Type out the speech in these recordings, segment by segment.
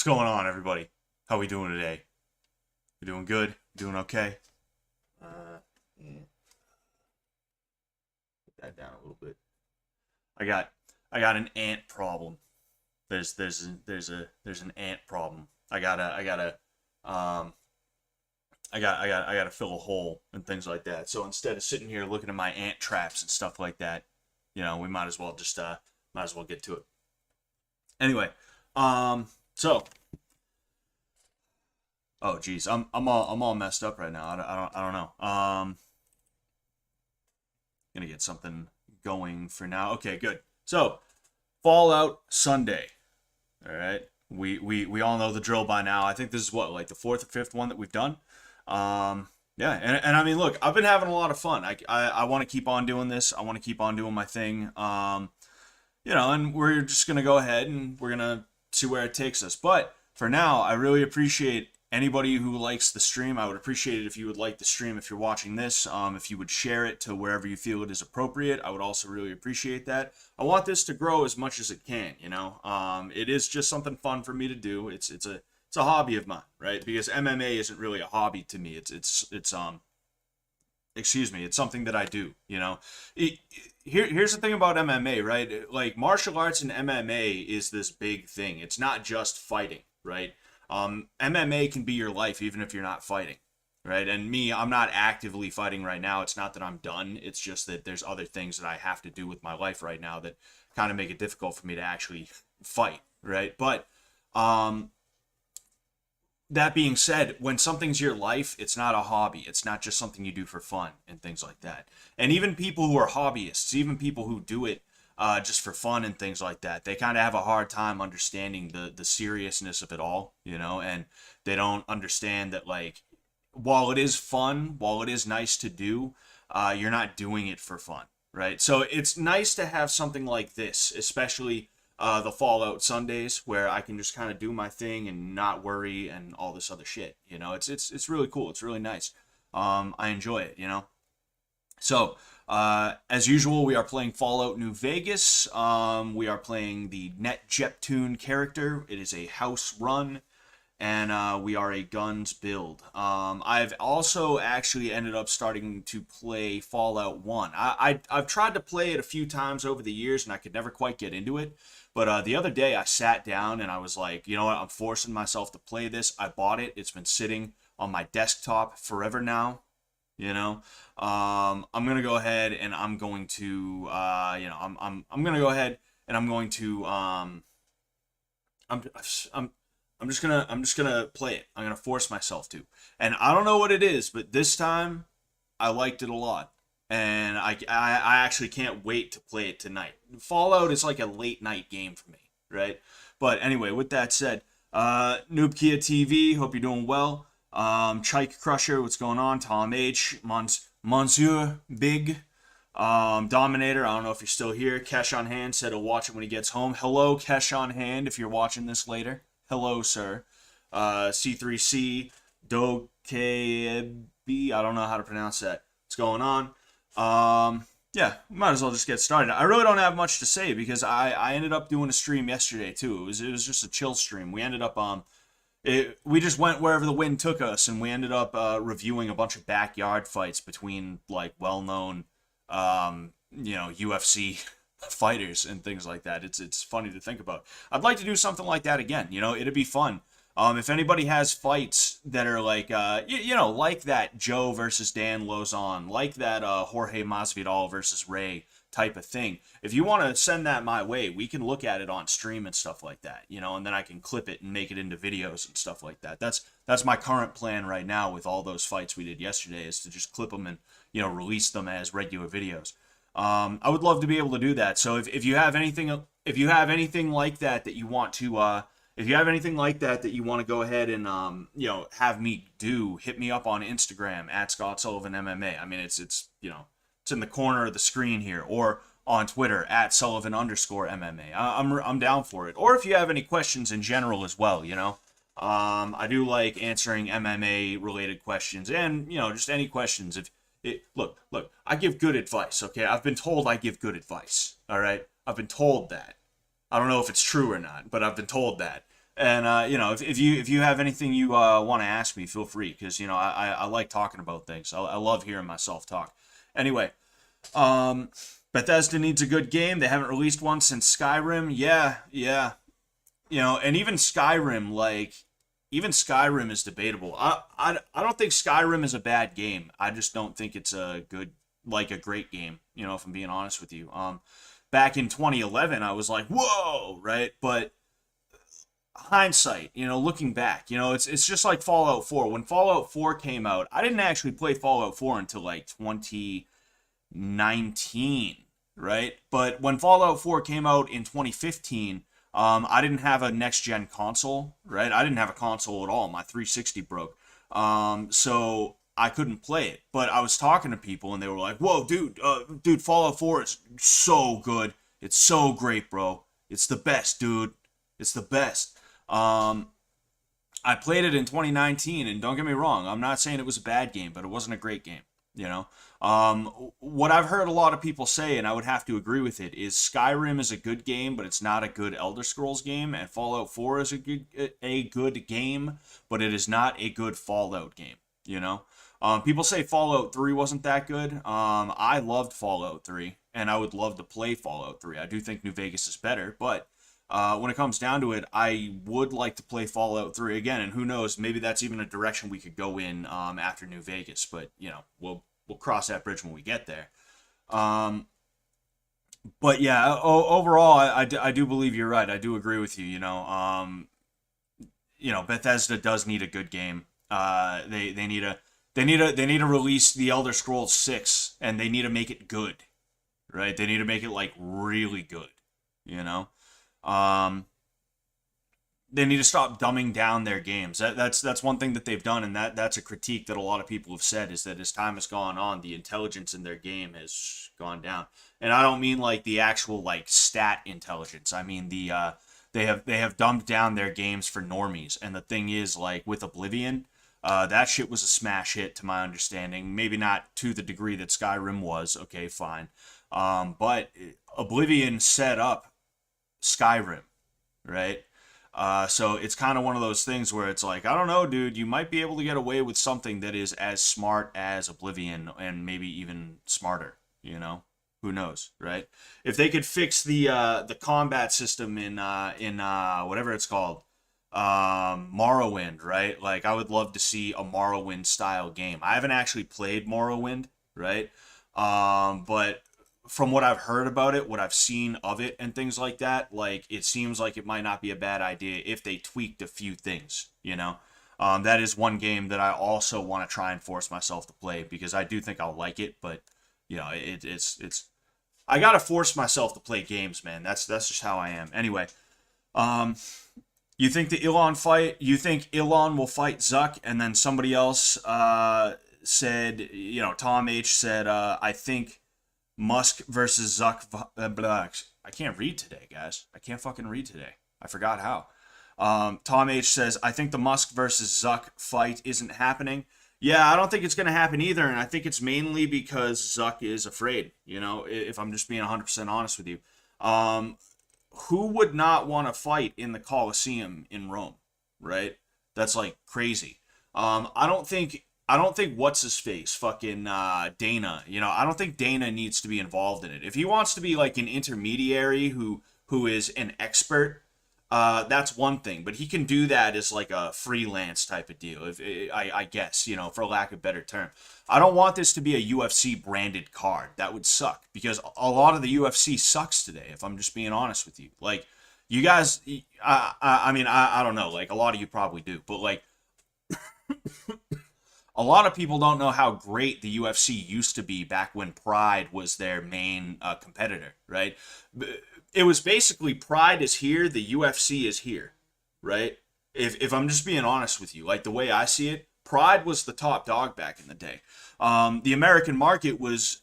going on, everybody? How we doing today? We doing good? Doing okay? Yeah. Put that down a little bit. I got I got an ant problem. There's an ant problem. Um I gotta fill a hole and things like that. So instead of sitting here looking at my ant traps and stuff like that, we might as well get to it. Anyway, so oh geez, I'm all messed up right now. I don't know. Gonna get something going for now. Okay, good. So Fallout Sunday. All right. We all know the drill by now. I think this is what, like the fourth or fifth one that we've done. Yeah, and I mean, look, I've been having a lot of fun. I want to keep on doing this. I want to keep on doing my thing. And we're just gonna go ahead and we're gonna see where it takes us. But for now, I really appreciate anybody who likes the stream. I would appreciate it if you would like the stream if you're watching this. If you would share it to wherever you feel it is appropriate, I would also really appreciate that. I want this to grow as much as it can. It is just something fun for me to do. It's a hobby of mine, right? Because MMA isn't really a hobby to me. It's something that I do. Here's the thing about MMA, right? Like martial arts and MMA is this big thing. It's not just fighting, right? MMA can be your life even if you're not fighting, right? And me, I'm not actively fighting right now. It's not that I'm done. It's just that there's other things that I have to do with my life right now that kind of make it difficult for me to actually fight, right? But that being said, when something's your life, it's not a hobby. It's not just something you do for fun and things like that. And even people who are hobbyists, even people who do it just for fun and things like that, they kind of have a hard time understanding the seriousness of it all, and they don't understand that, like, while it is fun, while it is nice to do, you're not doing it for fun, right? So it's nice to have something like this, especially the Fallout Sundays, where I can just kind of do my thing and not worry and all this other shit. It's really cool. It's really nice. I enjoy it. So as usual, we are playing Fallout New Vegas. We are playing the Net Jeptune character. It is a house run, and we are a guns build. I've also actually ended up starting to play Fallout 1. I've tried to play it a few times over the years, and I could never quite get into it. But the other day I sat down and I was like, you know what, I'm forcing myself to play this. I bought it. It's been sitting on my desktop forever now. I'm gonna go ahead and I'm going to, I'm gonna go ahead and I'm going to, I'm just gonna play it. I'm gonna force myself to, and I don't know what it is, but this time I liked it a lot. And I actually can't wait to play it tonight. Fallout is like a late night game for me, right? But anyway, with that said, Noob Kia TV, hope you're doing well. Chike Crusher, what's going on? Tom H, Monsieur Big, Dominator, I don't know if you're still here. Kesh on Hand said he'll watch it when he gets home. Hello, Kesh on Hand, if you're watching this later. Hello, sir. C3C, Dokebi, I don't know how to pronounce that. What's going on? Yeah, might as well just get started. I really don't have much to say because I ended up doing a stream yesterday too. It was just a chill stream. We ended up we just went wherever the wind took us, and we ended up reviewing a bunch of backyard fights between like well-known UFC fighters and things like that. It's funny to think about. I'd like to do something like that again. It'd be fun. If anybody has fights that are like, like that Joe versus Dan Lozon, like that Jorge Masvidal versus Ray type of thing, if you want to send that my way, we can look at it on stream and stuff like that, and then I can clip it and make it into videos and stuff like that. That's my current plan right now with all those fights we did yesterday, is to just clip them and, release them as regular videos. I would love to be able to do that. So if you have anything like that that you want to, if you have anything like that that you want to go ahead and have me do, hit me up on Instagram at Scott Sullivan MMA. I mean, it's in the corner of the screen here, or on Twitter at Sullivan_MMA. I'm down for it. Or if you have any questions in general as well, I do like answering MMA related questions, and just any questions. Look, I give good advice. Okay, I've been told I give good advice. All right, I've been told that. I don't know if it's true or not, but I've been told that. And if you have anything you want to ask me, feel free, because I like talking about things. I love hearing myself talk. Anyway, Bethesda needs a good game. They haven't released one since Skyrim. Yeah, yeah. And even Skyrim is debatable. I don't think Skyrim is a bad game. I just don't think it's a great game. If I'm being honest with you. Back in 2011, I was like, whoa, right? But hindsight, looking back, it's just like Fallout 4. When Fallout 4 came out, I didn't actually play Fallout 4 until like 2019, right? But when Fallout 4 came out in 2015, I didn't have a next gen console, right? I didn't have a console at all. My 360 broke. So I couldn't play it. But I was talking to people and they were like, "Whoa, dude, Fallout 4 is so good. It's so great, bro. It's the best, dude. It's the best." I played it in 2019, and don't get me wrong, I'm not saying it was a bad game, but it wasn't a great game. You know, what I've heard a lot of people say, and I would have to agree with it, is Skyrim is a good game, but it's not a good Elder Scrolls game, and Fallout 4 is a good game, but it is not a good Fallout game. People say Fallout 3 wasn't that good. I loved Fallout 3, and I would love to play Fallout 3. I do think New Vegas is better, but when it comes down to it, I would like to play Fallout 3 again, and who knows, maybe that's even a direction we could go in after New Vegas. But we'll cross that bridge when we get there. But yeah, overall, I do believe you're right. I do agree with you. Bethesda does need a good game. They need to release the Elder Scrolls 6, and they need to make it good, right? They need to make it like really good. You know. They need to stop dumbing down their games. That's one thing that they've done, and that's a critique that a lot of people have said, is that as time has gone on, the intelligence in their game has gone down. And I don't mean like the actual like stat intelligence. I mean they have dumbed down their games for normies. And the thing is, like with Oblivion, that shit was a smash hit to my understanding. Maybe not to the degree that Skyrim was. Okay, fine. But Oblivion set up Skyrim, right? So it's kind of one of those things where it's like, I don't know, dude, you might be able to get away with something that is as smart as Oblivion, and maybe even smarter, Who knows, right? If they could fix the combat system in whatever it's called, Morrowind, right? Like, I would love to see a Morrowind style game. I haven't actually played Morrowind, right? But from what I've heard about it, what I've seen of it and things like that, like, it seems like it might not be a bad idea if they tweaked a few things, That is one game that I also want to try and force myself to play, because I do think I'll like it, but, it's I gotta force myself to play games, man. That's just how I am. Anyway, you think you think Elon will fight Zuck, and then somebody else said, Tom H said, I think Musk versus Zuck. I can't read today, guys. I can't fucking read today. I forgot how. Tom H says, I think the Musk versus Zuck fight isn't happening. Yeah, I don't think it's going to happen either, and I think it's mainly because Zuck is afraid, if I'm just being 100% honest with you. Who would not want to fight in the Colosseum in Rome, right? That's like crazy. I don't think what's his face, fucking Dana. I don't think Dana needs to be involved in it. If he wants to be like an intermediary who is an expert, that's one thing. But he can do that as like a freelance type of deal. If I guess, for lack of a better term. I don't want this to be a UFC branded card. That would suck, because a lot of the UFC sucks today. If I'm just being honest with you, like, you guys, I mean, I don't know. Like, a lot of you probably do, but like. A lot of people don't know how great the UFC used to be back when Pride was their main competitor, right? It was basically Pride is here, the UFC is here, right? If I'm just being honest with you, like the way I see it, Pride was the top dog back in the day. The American market was,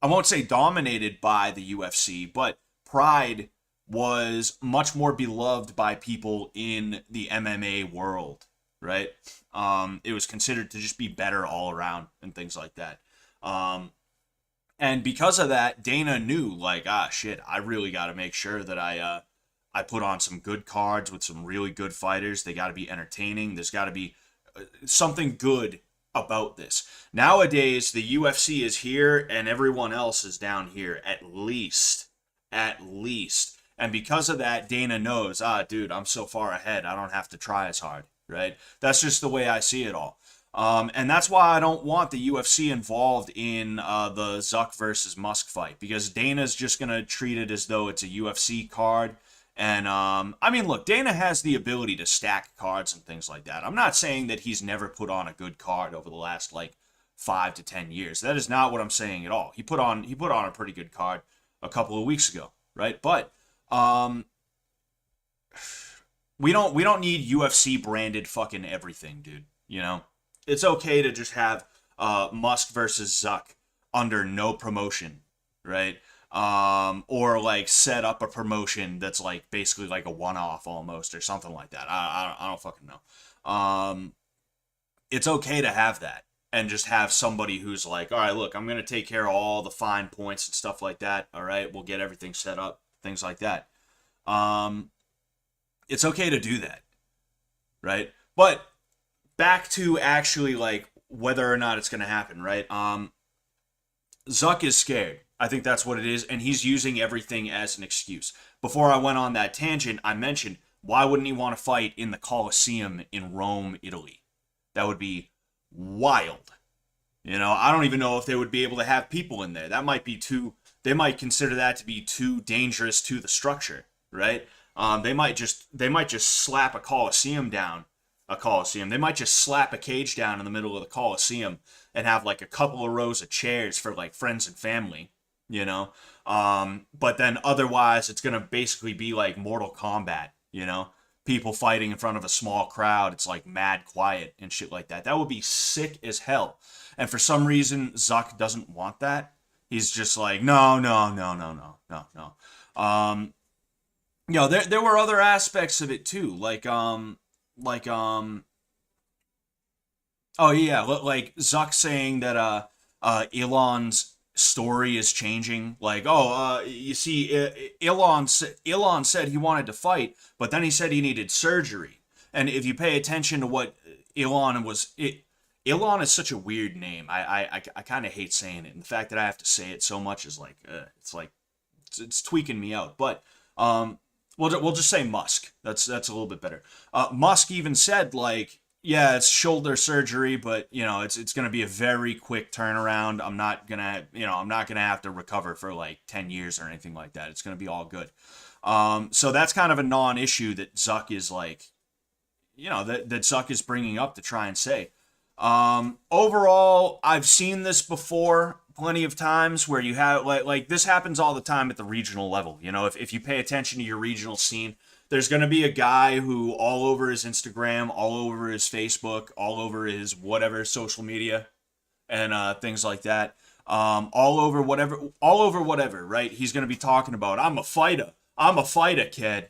I won't say dominated by the UFC, but Pride was much more beloved by people in the MMA world, right? It was considered to just be better all around and things like that. And because of that, Dana knew, like, shit, I really got to make sure that I I put on some good cards with some really good fighters. They got to be entertaining. There's got to be something good about this. Nowadays, the UFC is here and everyone else is down here, at least. At least. And because of that, Dana knows, dude, I'm so far ahead, I don't have to try as hard, right? That's just the way I see it all. And that's why I don't want the UFC involved in the Zuck versus Musk fight, because Dana's just going to treat it as though it's a UFC card. And, I mean, look, Dana has the ability to stack cards and things like that. I'm not saying that he's never put on a good card over the last, like, 5 to 10 years. That is not what I'm saying at all. He put on a pretty good card a couple of weeks ago, right? But, we don't need UFC branded fucking everything, dude. You know? It's okay to just have Musk versus Zuck under no promotion, right? Or like set up a promotion that's like basically like a one-off almost or something like that. I don't fucking know. It's okay to have that and just have somebody who's like, all right, look, I'm gonna take care of all the fine points and stuff like that. All right, we'll get everything set up, things like that. It's okay to do that, right? But back to actually like whether or not it's gonna happen, right? Zuck is scared. I think that's what it is, and he's using everything as an excuse. Before I went on that tangent, I mentioned, why wouldn't he want to fight in the Colosseum in Rome, Italy? That would be wild. You know, I don't even know if they would be able to have people in there. That might be too, they might consider that to be too dangerous to the structure, right? They might just slap a Colosseum down. They might just slap a cage down in the middle of the Colosseum and have like a couple of rows of chairs for like friends and family, you know? But then otherwise it's going to basically be like Mortal Kombat, you know? People fighting in front of a small crowd. It's like mad quiet and shit like that. That would be sick as hell. And for some reason, Zuck doesn't want that. He's just like, no. You know, there were other aspects of it too. Oh yeah, like Zuck saying that Elon's story is changing. Like, you see, Elon said he wanted to fight, but then he said he needed surgery. And if you pay attention to what Elon was, Elon is such a weird name. I kind of hate saying it, and the fact that I have to say it so much is like, it's tweaking me out. But we'll just say Musk. That's a little bit better. Musk even said like, yeah, it's shoulder surgery, but you know, it's gonna be a very quick turnaround. I'm not gonna have to recover for like 10 years or anything like that. It's gonna be all good. So that's kind of a non-issue that Zuck is like, you know, that Zuck is bringing up to try and say. Overall, I've seen this before plenty of times where you have like this happens all the time at the regional level. You know, if you pay attention to your regional scene, there's going to be a guy who all over his Instagram, all over his Facebook, all over his whatever social media and things like that, all over whatever, right? He's going to be talking about, I'm a fighter, kid.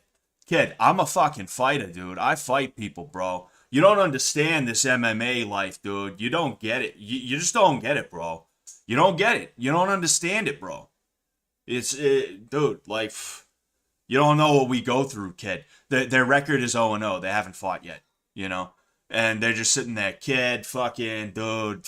I'm a fucking fighter, dude. I fight people, bro. You don't understand this MMA life, dude. You don't get it. You just don't get it, bro. You don't get it. You don't understand it, bro. Dude, like, you don't know what we go through, kid. Their record is 0-0. They haven't fought yet, you know? And they're just sitting there, kid, fucking, dude,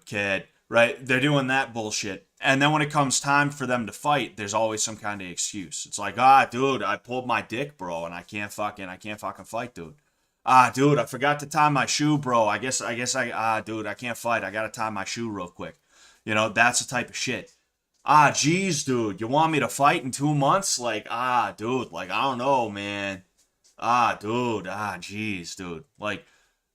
kid, right? They're doing that bullshit. And then when it comes time for them to fight, there's always some kind of excuse. It's like, dude, I pulled my dick, bro, and I can't fucking fight, dude. Dude, I forgot to tie my shoe, bro. dude, I can't fight. I gotta tie my shoe real quick. You know, that's the type of shit. Geez, dude, you want me to fight in 2 months? Like, dude, like, I don't know, man. Geez, dude. Like,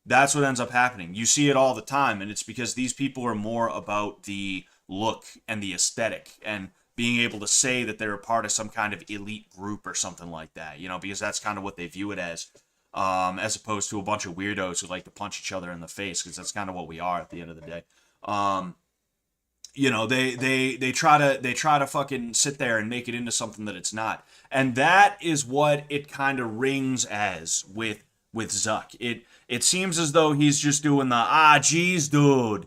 that's what ends up happening. You see it all the time, and it's because these people are more about the look and the aesthetic and being able to say that they're a part of some kind of elite group or something like that, you know, because that's kind of what they view it as opposed to a bunch of weirdos who like to punch each other in the face, because that's kind of what we are at the end of the day. You know, they try to fucking sit there and make it into something that it's not. And that is what it kind of rings as with Zuck. It seems as though he's just doing the geez, dude.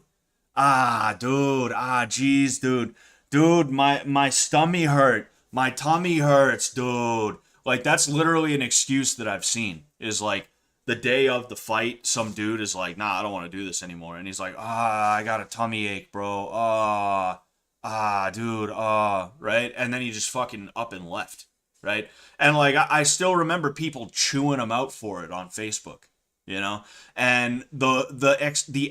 Geez, dude. Dude, my stomach hurt. My tummy hurts, dude. Like, that's literally an excuse that I've seen, is like, the day of the fight, some dude is like, nah, I don't want to do this anymore. And he's like, I got a tummy ache, bro. Dude, right? And then he just fucking up and left, right? And like, I still remember people chewing him out for it on Facebook, you know? And the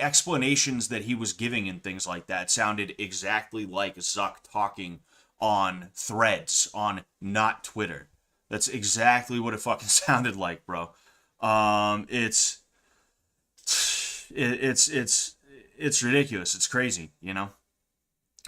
explanations that he was giving and things like that sounded exactly like Zuck talking on Threads, on not Twitter. That's exactly what it fucking sounded like, bro. It's ridiculous. It's crazy, you know?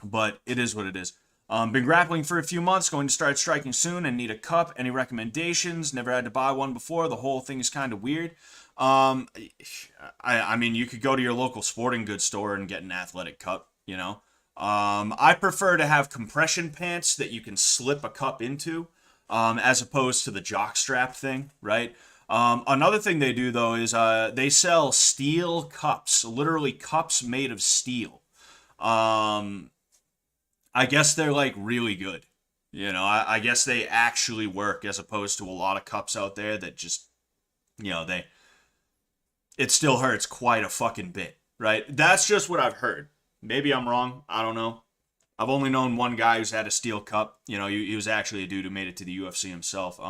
But it is what it is. Been grappling for a few months, going to start striking soon and need a cup. Any recommendations? Never had to buy one before. The whole thing is kind of weird. I mean, you could go to your local sporting goods store and get an athletic cup, you know? I prefer to have compression pants that you can slip a cup into, as opposed to the jock strap thing, right? Another thing they do, though, is they sell steel cups, literally cups made of steel. I guess they're, like, really good. You know, I guess they actually work, as opposed to a lot of cups out there that just, you know, it still hurts quite a fucking bit, right? That's just what I've heard. Maybe I'm wrong. I don't know. I've only known one guy who's had a steel cup. You know, he was actually a dude who made it to the UFC himself.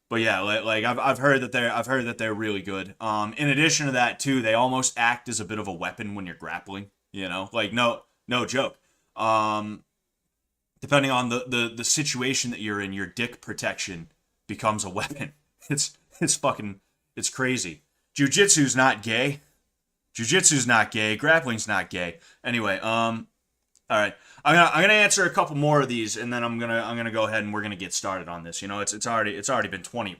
But yeah, like I've heard that they're really good. In addition to that too, they almost act as a bit of a weapon when you're grappling. You know, like no joke. Depending on the situation that you're in, your dick protection becomes a weapon. It's crazy. Jiu-jitsu's not gay. Jiu-jitsu's not gay. Grappling's not gay. Anyway, all right. I'm gonna answer a couple more of these, and then I'm gonna go ahead and we're gonna get started on this. You know, it's already been 20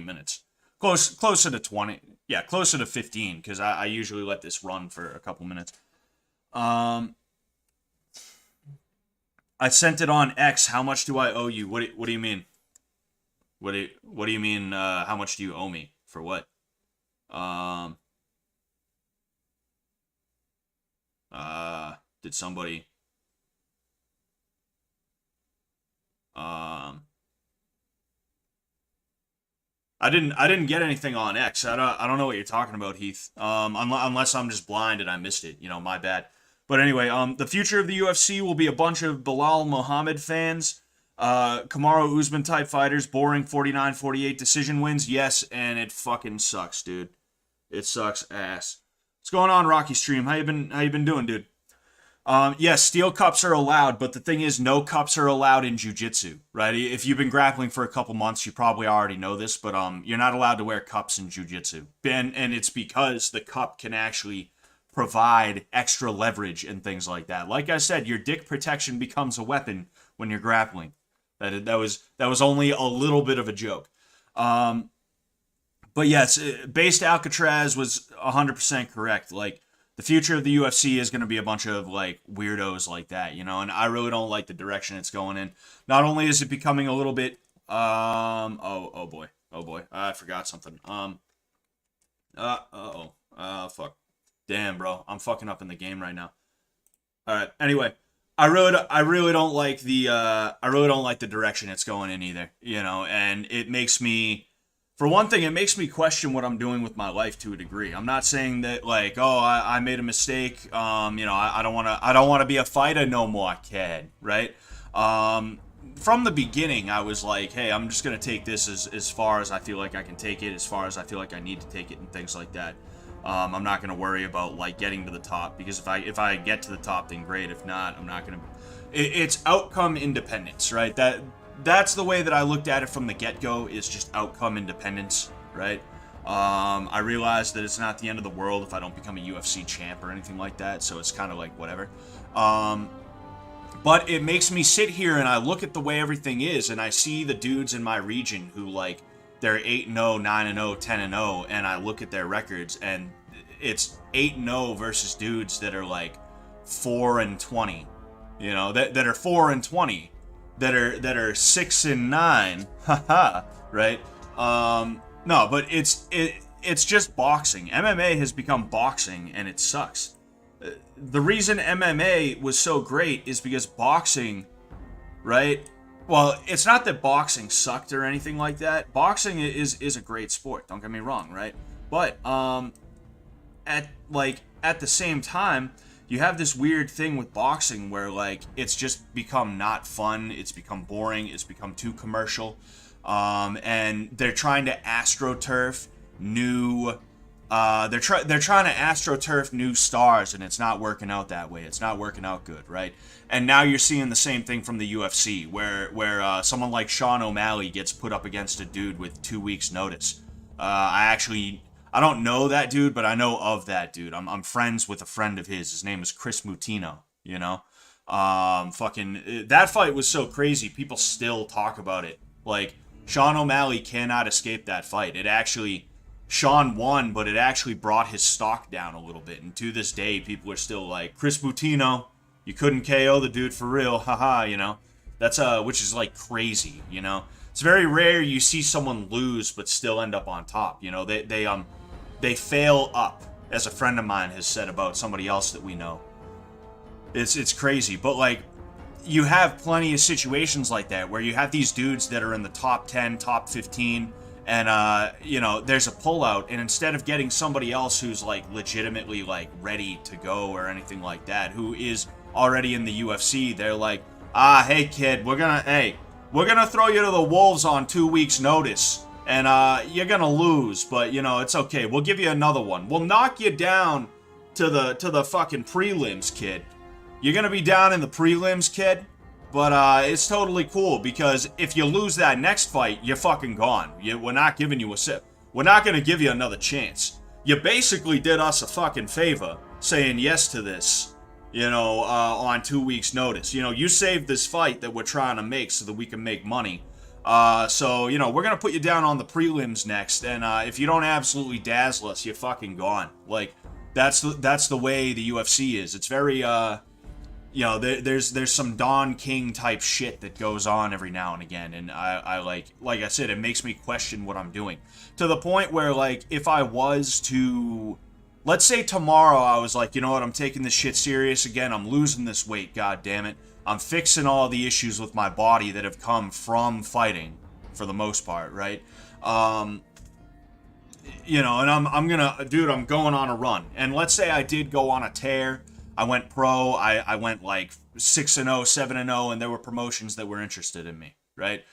minutes, closer to 20, yeah, closer to 15, because I usually let this run for a couple minutes. I sent it on X. How much do I owe you? What do you mean? What do you mean? How much do you owe me for what? Did somebody? I didn't get anything on X. I don't know what you're talking about, Heath. Unless I'm just blind and I missed it. You know, my bad. But anyway, the future of the UFC will be a bunch of Bilal Muhammad fans, Kamaru Usman type fighters, boring 49-48 decision wins. Yes, and it fucking sucks, dude. It sucks ass. What's going on, Rocky Stream? How you been doing, dude? Yes, steel cups are allowed, but the thing is, no cups are allowed in jiu-jitsu, right? If you've been grappling for a couple months, you probably already know this, but you're not allowed to wear cups in jiu-jitsu. And it's because the cup can actually provide extra leverage and things like that. Like I said, your dick protection becomes a weapon when you're grappling. That was only a little bit of a joke. But yes, based Alcatraz was 100% correct. Like, the future of the UFC is going to be a bunch of, like, weirdos like that, you know, and I really don't like the direction it's going in. Not only is it becoming a little bit, oh boy, I forgot something. Fuck. Damn, bro, I'm fucking up in the game right now. All right, anyway, I really don't like the direction it's going in either, you know, and it makes me, for one thing, it makes me question what I'm doing with my life to a degree. I'm not saying that, like, oh, I made a mistake. You know, I don't want to be a fighter no more, kid. Right? From the beginning, I was like, hey, I'm just gonna take this as far as I feel like I can take it, as far as I feel like I need to take it, and things like that. I'm not gonna worry about, like, getting to the top, because if I get to the top, then great. If not, I'm not gonna. It's outcome independence, right? That's the way that I looked at it from the get-go, is just outcome independence, right? I realized that it's not the end of the world if I don't become a UFC champ or anything like that, so it's kind of like whatever. But it makes me sit here and I look at the way everything is, and I see the dudes in my region who, like, they're 8-0, 9-0, 10-0, and I look at their records, and it's 8-0 versus dudes that are, like, 4-20, you know, that are 4-20. That are 6-9, haha, right? No, but it's just boxing. MMA has become boxing, and it sucks. The reason MMA was so great is because boxing, right? Well, it's not that boxing sucked or anything like that. Boxing is a great sport. Don't get me wrong, right? But at the same time, you have this weird thing with boxing where like it's just become not fun. It's become boring. It's become too commercial, and they're trying to astroturf new. They're trying to astroturf new stars, and it's not working out that way. It's not working out good, right? And now you're seeing the same thing from the UFC, where someone like Sean O'Malley gets put up against a dude with 2 weeks' notice. I don't know that dude, but I know of that dude. I'm friends with a friend of his. His name is Chris Mutino. You know, fucking that fight was so crazy. People still talk about it. Like Sean O'Malley cannot escape that fight. It actually. Sean won, but it actually brought his stock down a little bit. And to this day, people are still like, Chris Butino, you couldn't KO the dude for real, haha, you know? That's, which is like crazy, you know? It's very rare you see someone lose but still end up on top, you know? They fail up, as a friend of mine has said about somebody else that we know. It's crazy, but like, you have plenty of situations like that where you have these dudes that are in the top 10, top 15, and you know, there's a pullout, and instead of getting somebody else who's like legitimately like ready to go or anything like that, who is already in the UFC, they're like, hey kid, we're gonna throw you to the wolves on 2 weeks notice, and you're gonna lose, but you know, it's okay, we'll give you another one, we'll knock you down to the fucking prelims, kid. You're gonna be down in the prelims, kid. But it's totally cool, because if you lose that next fight, you're fucking gone. We're not giving you a sip. We're not going to give you another chance. You basically did us a fucking favor saying yes to this, you know, on 2 weeks' notice. You know, you saved this fight that we're trying to make so that we can make money. So, you know, we're going to put you down on the prelims next, and if you don't absolutely dazzle us, you're fucking gone. Like, that's the way the UFC is. It's very, you know, there's some Don King type shit that goes on every now and again, and I like I said, it makes me question what I'm doing, to the point where, like, if I was to, let's say tomorrow I was like, you know what, I'm taking this shit serious again, I'm losing this weight, god damn it, I'm fixing all the issues with my body that have come from fighting, for the most part, right? You know, and I'm going on a run, and let's say I did go on a tear. I went pro, I went like 6-0, 7-0, and there were promotions that were interested in me, right?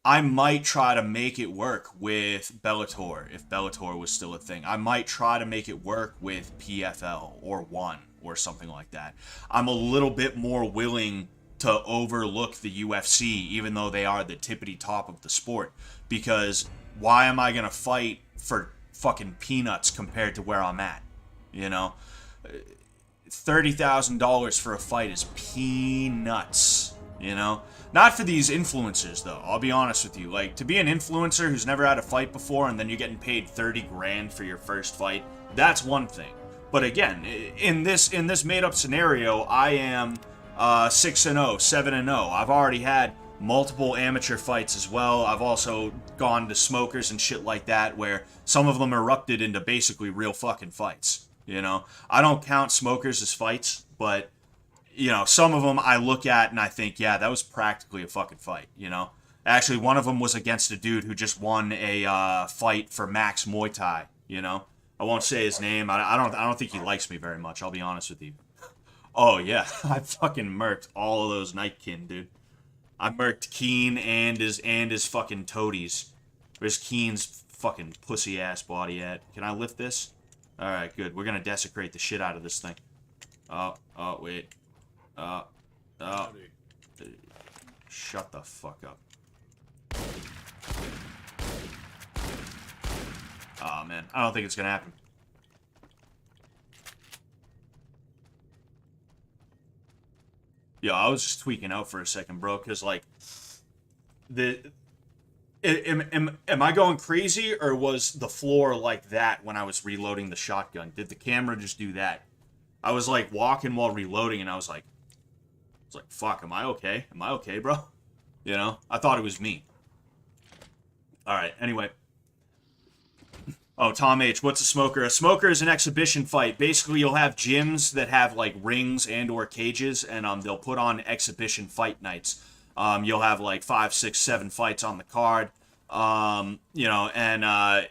I might try to make it work with Bellator, if Bellator was still a thing. I might try to make it work with PFL or One or something like that. I'm a little bit more willing to overlook the UFC, even though they are the tippity top of the sport, because why am I going to fight for fucking peanuts compared to where I'm at, you know? $30,000 for a fight is peanuts, you know? Not for these influencers, though, I'll be honest with you. Like, to be an influencer who's never had a fight before and then you're getting paid 30 grand for your first fight, that's one thing. But again, in this made-up scenario, I am 6-0, 7-0. I've already had multiple amateur fights as well. I've also gone to smokers and shit like that, where some of them erupted into basically real fucking fights. You know, I don't count smokers as fights, but, you know, some of them I look at and I think, yeah, that was practically a fucking fight, you know? Actually, one of them was against a dude who just won a fight for Max Muay Thai, you know? I won't say his name. I don't think he likes me very much, I'll be honest with you. Oh, yeah, I fucking murked all of those Nightkin, dude. I murked Keen and his fucking toadies. Where's Keen's fucking pussy-ass body at? Can I lift this? Alright, good. We're gonna desecrate the shit out of this thing. Oh, wait. Shut the fuck up. Oh, man. I don't think it's gonna happen. Yo, I was just tweaking out for a second, bro, because, like, Am I going crazy, or was the floor like that when I was reloading the shotgun? Did the camera just do that? I was like walking while reloading, and I was like, fuck, am I okay? Am I okay, bro? You know, I thought it was me. All right, anyway. Oh, Tom H, what's a smoker? A smoker is an exhibition fight. Basically, you'll have gyms that have like rings and or cages, and they'll put on exhibition fight nights. You'll have like 5, 6, 7 fights on the card. You know, and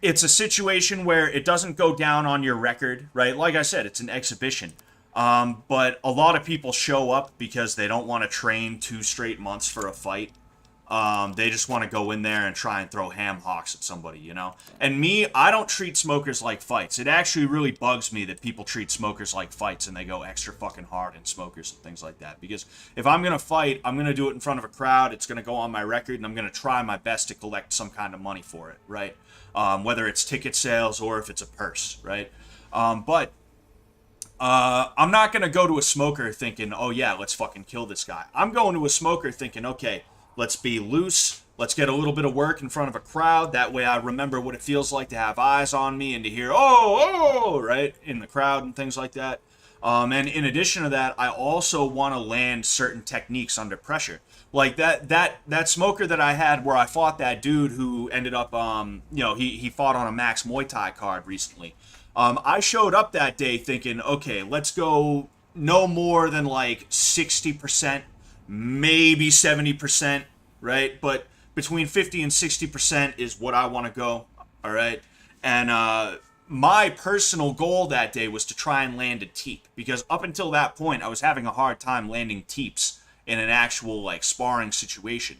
it's a situation where it doesn't go down on your record, right? Like I said, it's an exhibition. But a lot of people show up because they don't want to train 2 straight months for a fight. They just want to go in there and try and throw ham hocks at somebody, you know? And me, I don't treat smokers like fights. It actually really bugs me that people treat smokers like fights and they go extra fucking hard in smokers and things like that. Because if I'm going to fight, I'm going to do it in front of a crowd. It's going to go on my record, and I'm going to try my best to collect some kind of money for it, right? Whether it's ticket sales or if it's a purse, right? But I'm not going to go to a smoker thinking, oh yeah, let's fucking kill this guy. I'm going to a smoker thinking, okay, let's be loose. Let's get a little bit of work in front of a crowd. That way I remember what it feels like to have eyes on me and to hear, oh, right, in the crowd and things like that. And in addition to that, I also want to land certain techniques under pressure. Like that smoker that I had where I fought that dude who ended up, you know, he fought on a Max Muay Thai card recently. I showed up that day thinking, okay, let's go no more than like 60%, maybe 70%, right? But between 50 and 60% is what I want to go, all right? And my personal goal that day was to try and land a teep, because up until that point, I was having a hard time landing teeps in an actual, like, sparring situation.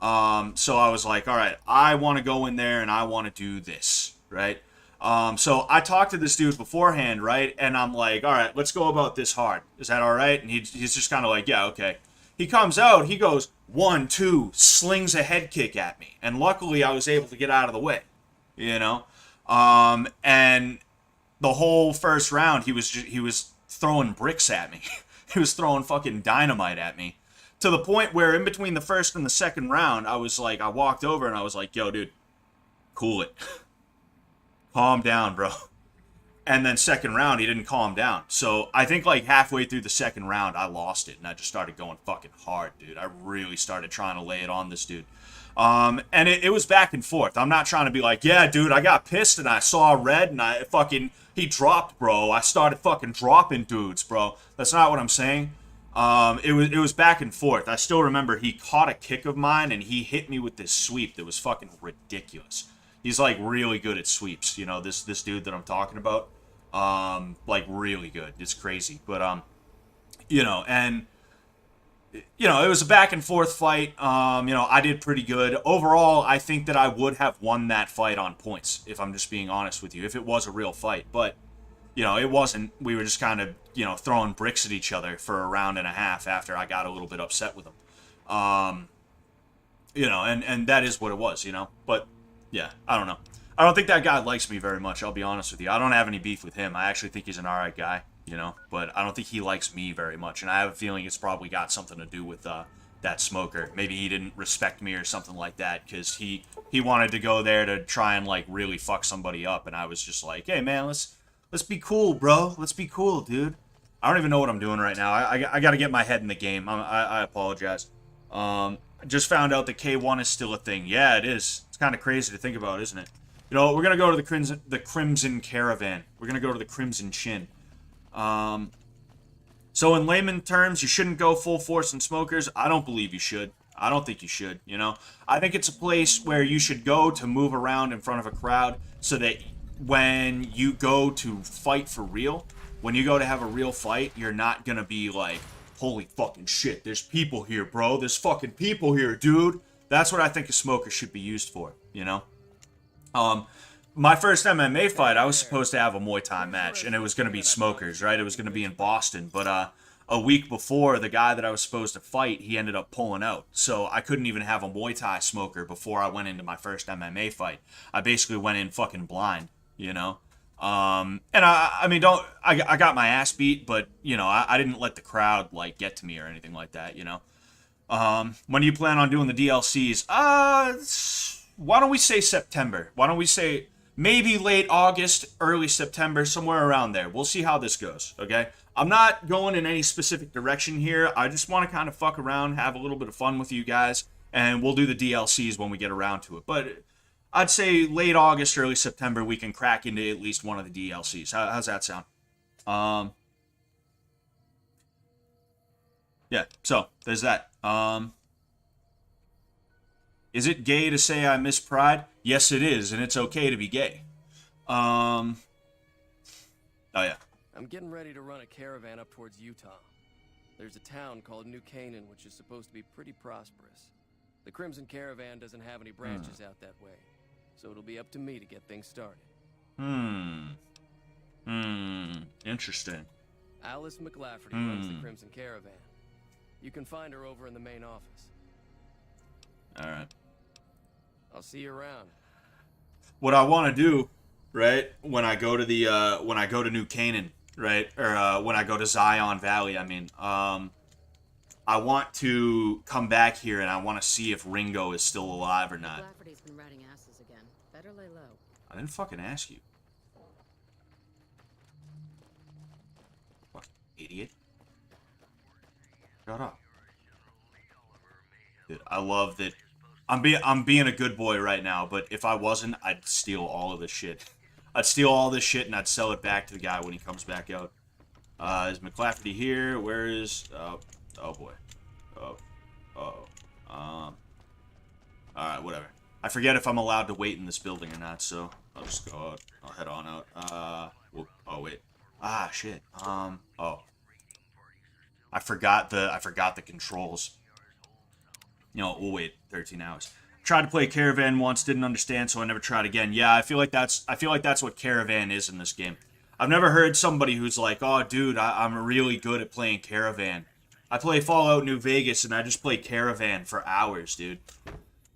So I was like, all right, I want to go in there and I want to do this, right? So I talked to this dude beforehand, right? And I'm like, all right, let's go about this hard. Is that all right? And he's just kind of like, yeah, okay. He comes out, he goes, 1, 2, slings a head kick at me. And luckily I was able to get out of the way, you know? And the whole first round, he was throwing bricks at me. He was throwing fucking dynamite at me. To the point where in between the first and the second round, I walked over and I was like, yo, dude, cool it. Calm down, bro. And then second round, he didn't calm down. So I think like halfway through the second round, I lost it. And I just started going fucking hard, dude. I really started trying to lay it on this dude. And it was back and forth. I'm not trying to be like, yeah, dude, I got pissed and I saw red and he dropped, bro. I started fucking dropping dudes, bro. That's not what I'm saying. It was back and forth. I still remember he caught a kick of mine and he hit me with this sweep that was fucking ridiculous. He's like really good at sweeps, you know, this dude that I'm talking about. Like really good. It's crazy. But you know, and you know, it was a back and forth fight. You know, I did pretty good. Overall, I think that I would have won that fight on points, if I'm just being honest with you, if it was a real fight. But, you know, it wasn't. We were just kind of, you know, throwing bricks at each other for a round and a half after I got a little bit upset with him. You know, and that is what it was, you know. But, yeah, I don't know. I don't think that guy likes me very much, I'll be honest with you. I don't have any beef with him. I actually think he's an alright guy, you know, but I don't think he likes me very much, and I have a feeling it's probably got something to do with that smoker. Maybe he didn't respect me or something like that, because he wanted to go there to try and, like, really fuck somebody up, and I was just like, hey, man, let's be cool, bro. Let's be cool, dude. I don't even know what I'm doing right now. I got to get my head in the game. I apologize. I just found out that K1 is still a thing. Yeah, it is. It's kind of crazy to think about, isn't it? You know, we're going to go to the Crimson Caravan. We're going to go to the Crimson Chin. So in layman terms, you shouldn't go full force in smokers. I don't believe you should. I don't think you should, you know. I think it's a place where you should go to move around in front of a crowd so that when you go to fight for real, when you go to have a real fight, you're not going to be like, holy fucking shit, there's people here, bro. There's fucking people here, dude. That's what I think a smoker should be used for, you know. My first MMA fight, I was supposed to have a Muay Thai match, and it was going to be smokers, right? It was going to be in Boston, but a week before, the guy that I was supposed to fight, he ended up pulling out, so I couldn't even have a Muay Thai smoker before I went into my first MMA fight. I basically went in fucking blind, you know? And I mean, I got my ass beat, but, you know, I didn't let the crowd, like, get to me or anything like that, you know? When do you plan on doing the DLCs? Why don't we say September? Why don't we say maybe late August, early September, somewhere around there. We'll see how this goes, okay? I'm not going in any specific direction here. I just want to kind of fuck around, have a little bit of fun with you guys, and we'll do the DLCs when we get around to it. But I'd say late August, early September, we can crack into at least one of the DLCs. How's that sound? Yeah, so there's that. Um, is it gay to say I miss Pride? Yes, it is, and it's okay to be gay. Oh yeah. I'm getting ready to run a caravan up towards Utah. There's a town called New Canaan, which is supposed to be pretty prosperous. The Crimson Caravan doesn't have any branches out that way, so it'll be up to me to get things started. Interesting. Alice McLafferty runs the Crimson Caravan. You can find her over in the main office. Alright. I'll see you around. What I want to do, right, when I go to New Canaan, right, or when I go to Zion Valley, I mean, I want to come back here and I want to see if Ringo is still alive or not. McLafferty's been riding asses again. Better lay low. I didn't fucking ask you. What, idiot? Shut up. Dude, I love that. I'm being a good boy right now, but if I wasn't, I'd steal all of this shit. I'd steal all this shit and I'd sell it back to the guy when he comes back out. Is McLafferty here? Where is... oh boy. Alright, whatever. I forget if I'm allowed to wait in this building or not, so I'll just go out. I'll head on out. Oh wait. Ah, shit. Oh. I forgot the controls. You know, we'll wait 13 hours. Tried to play Caravan once, didn't understand, so I never tried again. Yeah, I feel like that's what Caravan is in this game. I've never heard somebody who's like, oh, dude, I'm really good at playing Caravan. I play Fallout New Vegas, and I just play Caravan for hours, dude.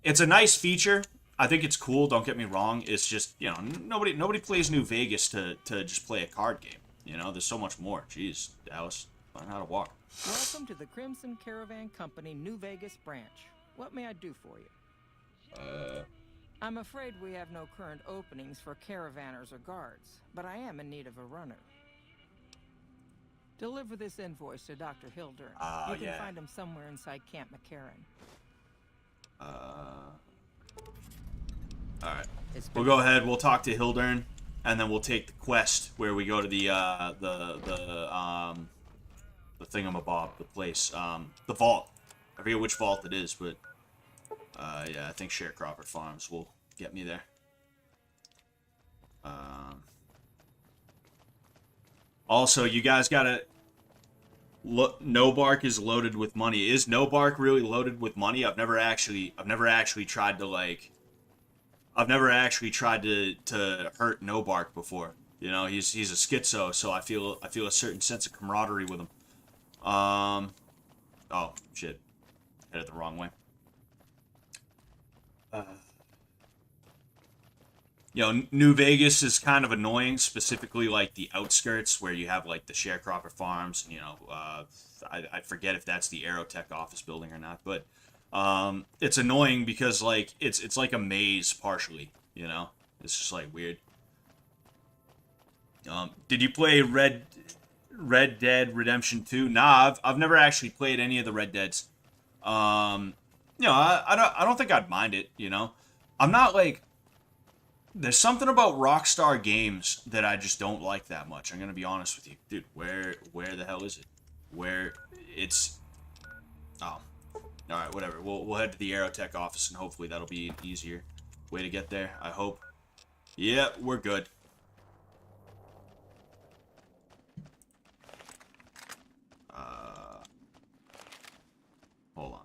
It's a nice feature. I think it's cool, don't get me wrong. It's just, you know, nobody plays New Vegas to just play a card game. You know, there's so much more. Jeez, Dallas, learn how to walk. Welcome to the Crimson Caravan Company New Vegas branch. What may I do for you? I'm afraid we have no current openings for caravanners or guards, but I am in need of a runner. Deliver this invoice to Dr. Hildern. You can find him somewhere inside Camp McCarran. Alright. We'll go ahead, we'll talk to Hildern, and then we'll take the quest where we go to the thingamabob, the place, the vault. I forget which vault it is, but yeah, I think Sharecropper Farms will get me there. Also, you guys gotta look. No Bark is loaded with money. Is No Bark really loaded with money? I've never actually tried to like. I've never actually tried to hurt No Bark before. You know, he's a schizo, so I feel a certain sense of camaraderie with him. Oh shit, headed the wrong way. You know, New Vegas is kind of annoying, specifically like the outskirts where you have like the Sharecropper Farms, and you know, I forget if that's the Aerotech office building or not, but it's annoying because like it's like a maze partially, you know, it's just like weird. Did you play Red Dead Redemption 2? Nah, I've never actually played any of the Red Deads. You know, I don't think I'd mind it, you know. I'm not like, there's something about Rockstar Games that I just don't like that much. I'm gonna be honest with you. Dude, where the hell is it? Where it's oh. Alright, whatever. We'll head to the Aerotech office and hopefully that'll be an easier way to get there, I hope. Yeah, we're good. Hold on.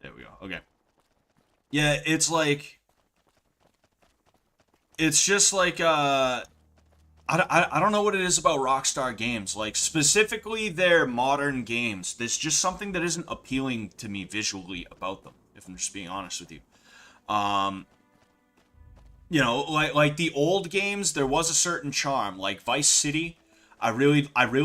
There we go. Okay. Yeah, it's like... It's just like, I don't know what it is about Rockstar Games. Like, specifically their modern games. There's just something that isn't appealing to me visually about them, if I'm just being honest with you. You know, like the old games, there was a certain charm. Like Vice City, I really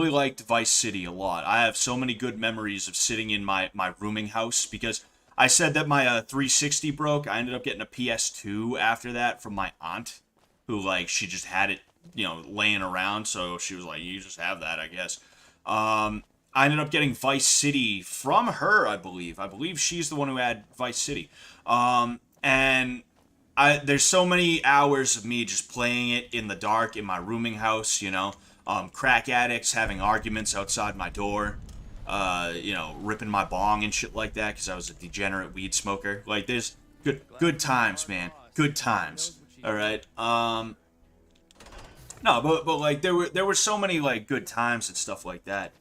liked Vice City a lot. I have so many good memories of sitting in my rooming house because I said that my 360 broke. I ended up getting a PS2 after that from my aunt, who like she just had it, you know, laying around. So she was like, "You just have that, I guess." I ended up getting Vice City from her, I believe. I believe she's the one who had Vice City. And there's so many hours of me just playing it in the dark in my rooming house, you know. Crack addicts having arguments outside my door, you know, ripping my bong and shit like that because I was a degenerate weed smoker. Like, there's good times, man. Good times. All right. No, but like there were so many like good times and stuff like that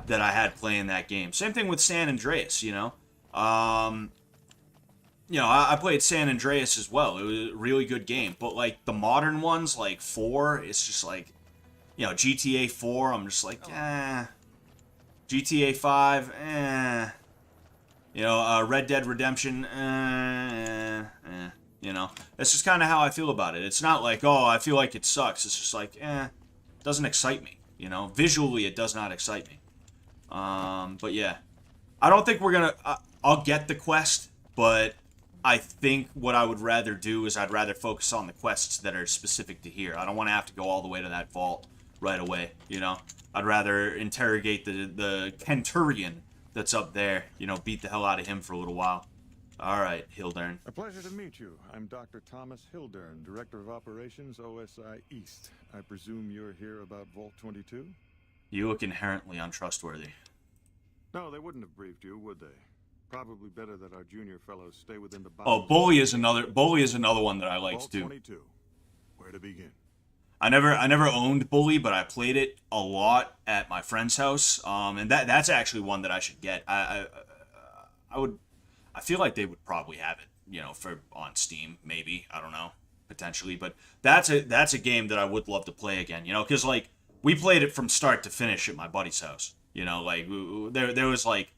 that I had playing that game. Same thing with San Andreas, you know. I played San Andreas as well. It was a really good game. But like the modern ones, like 4, it's just like, you know, GTA 4, I'm just like, GTA 5, You know, Red Dead Redemption, You know, that's just kind of how I feel about it. It's not like, oh, I feel like it sucks. It's just like, it doesn't excite me. You know, visually, it does not excite me. But yeah, I don't think we're gonna. I'll get the quest, but I think what I would rather do is I'd rather focus on the quests that are specific to here. I don't want to have to go all the way to that vault right away. You know, I'd rather interrogate the Kenturian that's up there. You know, beat the hell out of him for a little while. All right, Hildern. A pleasure to meet you. I'm Dr. Thomas Hildern, Director of Operations, OSI East. I presume you're here about Vault 22? You look inherently untrustworthy. No, they wouldn't have briefed you, would they? Probably better that our junior fellows stay within the bounds. Oh, Bully is another one that I liked Vault too. 22. Where to begin? I never owned Bully, but I played it a lot at my friend's house. And that's actually one that I should get. I feel like they would probably have it, you know, on Steam, maybe. I don't know, potentially. But that's a game that I would love to play again, you know, because like we played it from start to finish at my buddy's house. You know, like there was like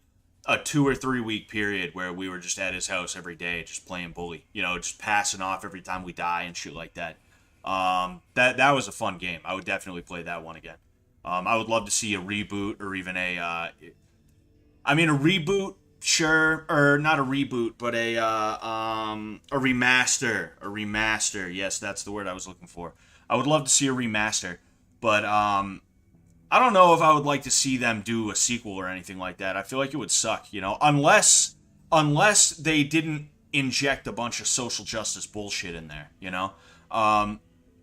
a 2 or 3 week period where we were just at his house every day, just playing Bully. You know, just passing off every time we die and shit like that. That was a fun game. I would definitely play that one again. I would love to see a reboot or even a reboot. Sure, or not a reboot, but a remaster. A remaster. Yes, that's the word I was looking for. I would love to see a remaster, but I don't know if I would like to see them do a sequel or anything like that. I feel like it would suck, you know, unless they didn't inject a bunch of social justice bullshit in there, you know,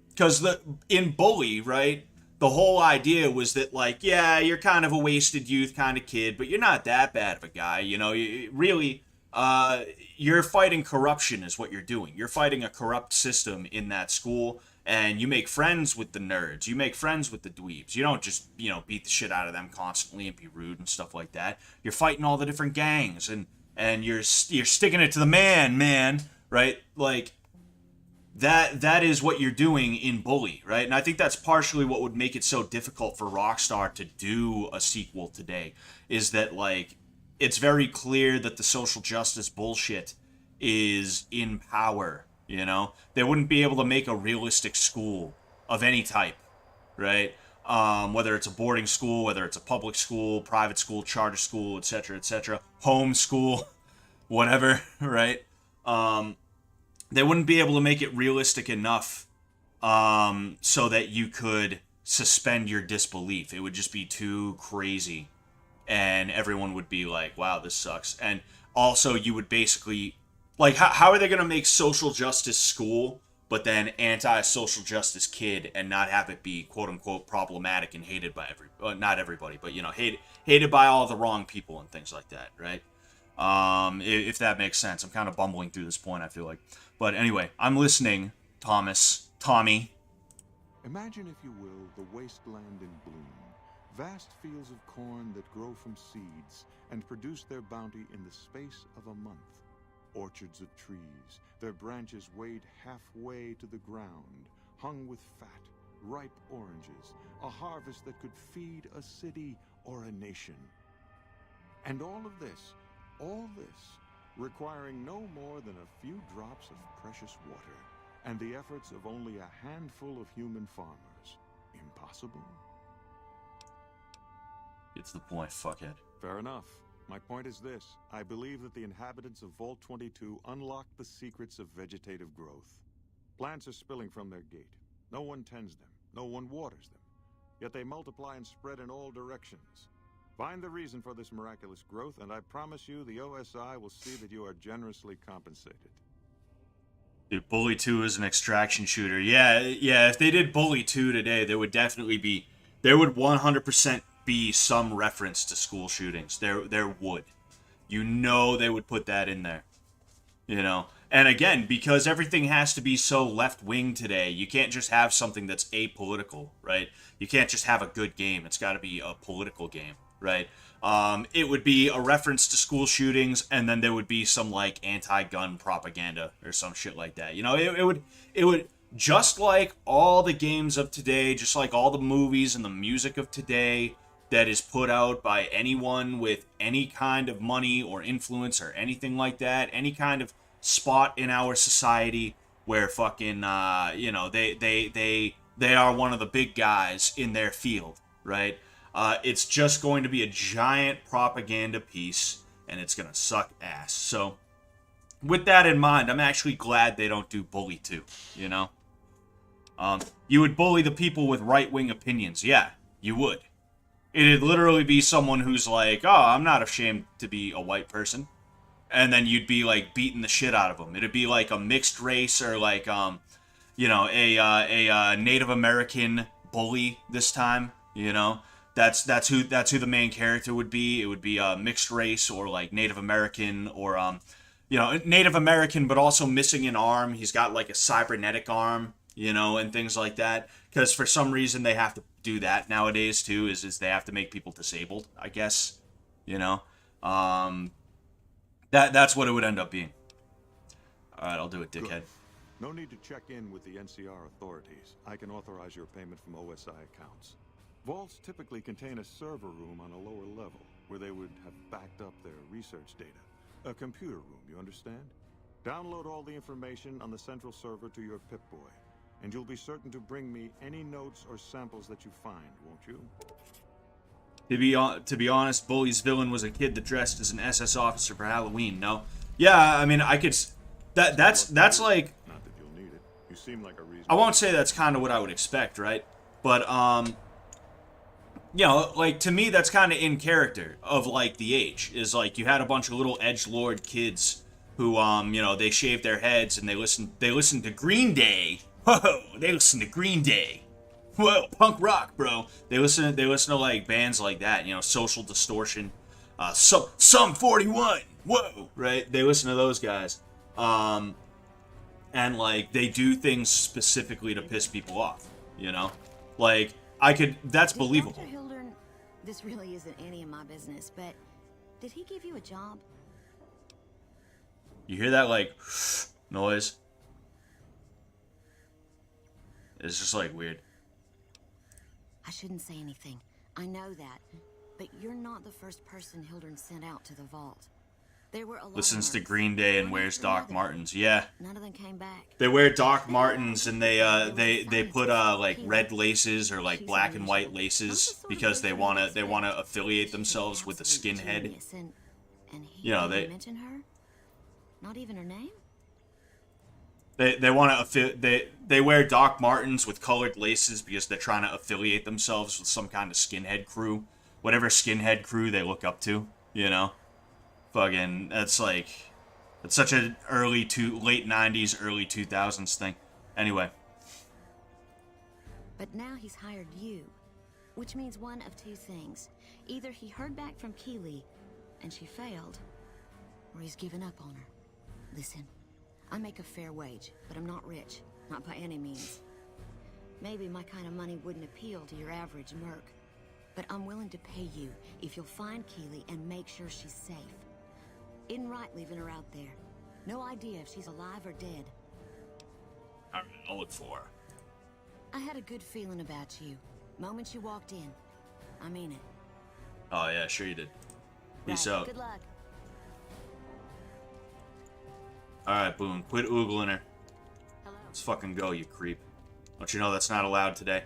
because in Bully, right? The whole idea was that, like, yeah, you're kind of a wasted youth kind of kid, but you're not that bad of a guy. You know, you're fighting corruption is what you're doing. You're fighting a corrupt system in that school, and you make friends with the nerds. You make friends with the dweebs. You don't just, you know, beat the shit out of them constantly and be rude and stuff like that. You're fighting all the different gangs, and you're sticking it to the man, right? Like, that is what you're doing in Bully, right? And I think that's partially what would make it so difficult for Rockstar to do a sequel today, is that, like, it's very clear that the social justice bullshit is in power, you know? They wouldn't be able to make a realistic school of any type, right? Whether it's a boarding school, whether it's a public school, private school, charter school, etc., home school, whatever, right? They wouldn't be able to make it realistic enough so that you could suspend your disbelief. It would just be too crazy. And everyone would be like, wow, this sucks. And also you would basically... Like, how are they going to make social justice school, but then anti-social justice kid and not have it be, quote-unquote, problematic and hated by not everybody, but, you know, hated by all the wrong people and things like that, right? If that makes sense. I'm kind of bumbling through this point, I feel like. But anyway, I'm listening, Tommy. Imagine, if you will, the wasteland in bloom. Vast fields of corn that grow from seeds and produce their bounty in the space of a month. Orchards of trees, their branches weighed halfway to the ground, hung with fat, ripe oranges, a harvest that could feed a city or a nation. And all this, requiring no more than a few drops of precious water, and the efforts of only a handful of human farmers. Impossible? It's the point, fuckhead. Fair enough. My point is this. I believe that the inhabitants of Vault 22 unlocked the secrets of vegetative growth. Plants are spilling from their gate. No one tends them. No one waters them. Yet they multiply and spread in all directions. Find the reason for this miraculous growth, and I promise you the OSI will see that you are generously compensated. Dude, Bully 2 is an extraction shooter. Yeah, yeah, if they did Bully 2 today, there would definitely be, there would 100% be some reference to school shootings. There would. You know they would put that in there. You know? And again, because everything has to be so left-wing today, you can't just have something that's apolitical, right? You can't just have a good game. It's got to be a political game, right? It would be a reference to school shootings, and then there would be some like anti-gun propaganda or some shit like that. You know, it would just like all the games of today, just like all the movies and the music of today that is put out by anyone with any kind of money or influence or anything like that, any kind of spot in our society where fucking you know, they are one of the big guys in their field, right? It's just going to be a giant propaganda piece, and it's gonna suck ass. So, with that in mind, I'm actually glad they don't do Bully 2, you know? You would bully the people with right-wing opinions. Yeah, you would. It'd literally be someone who's like, oh, I'm not ashamed to be a white person. And then you'd be, like, beating the shit out of them. It'd be like a mixed race or, like, you know, a Native American bully this time, you know? That's who the main character would be. It would be a mixed race or, like, Native American or, you know, Native American but also missing an arm. He's got, like, a cybernetic arm, you know, and things like that. Because for some reason they have to do that nowadays, too, is they have to make people disabled, I guess, you know? That's what it would end up being. Alright, I'll do it, dickhead. Good. No need to check in with the NCR authorities. I can authorize your payment from OSI accounts. Vaults typically contain a server room on a lower level, where they would have backed up their research data. A computer room, you understand? Download all the information on the central server to your Pip-Boy, and you'll be certain to bring me any notes or samples that you find, won't you? To be honest, Bully's villain was a kid that dressed as an SS officer for Halloween. No, yeah, I mean, I could. That's like. Not that you'll need it. You seem like a reasonable. I won't say that's kind of what I would expect, right? But you know, like to me, that's kind of in character of like the age. Is like you had a bunch of little edgelord kids who you know, they shaved their heads and they listened to Green Day. Whoa, they listen to Green Day. Whoa, punk rock, bro. They listen to like bands like that, you know, Social Distortion, Sum 41. Whoa, right? They listen to those guys, and like they do things specifically to piss people off, you know. Like that's believable. Dr. Hildern, this really isn't any of my business, but did he give you a job? You hear that like noise? It's just like weird. I shouldn't say anything. I know that. But you're not the first person Hildern sent out to the vault. There were a lot Listens of to us. Green Day and One wears after Doc another. Martens. Yeah. None of them came back. They wear Doc Martens and they put like red laces or like black and white laces because they wanna affiliate themselves with a skinhead. Genius, and he You know, didn't they- mention her? Not even her name? They want to they wear Doc Martens with colored laces because they're trying to affiliate themselves with some kind of skinhead crew, whatever skinhead crew they look up to, you know. Fucking that's such an late 90s, early 2000s thing. Anyway, But now he's hired you, which means one of two things. Either he heard back from Keeley, and she failed, or he's given up on her. Listen, I make a fair wage, but I'm not rich, not by any means. Maybe my kind of money wouldn't appeal to your average merc, but I'm willing to pay you if you'll find Keeley and make sure she's safe. Isn't right leaving her out there. No idea if she's alive or dead. I'll look for her. I had a good feeling about you. Moment you walked in. I mean it. Oh yeah, sure you did. Peace Right, out. Good luck. Alright, Boone, quit oogling her. Hello. Let's fucking go, you creep. Don't you know that's not allowed today?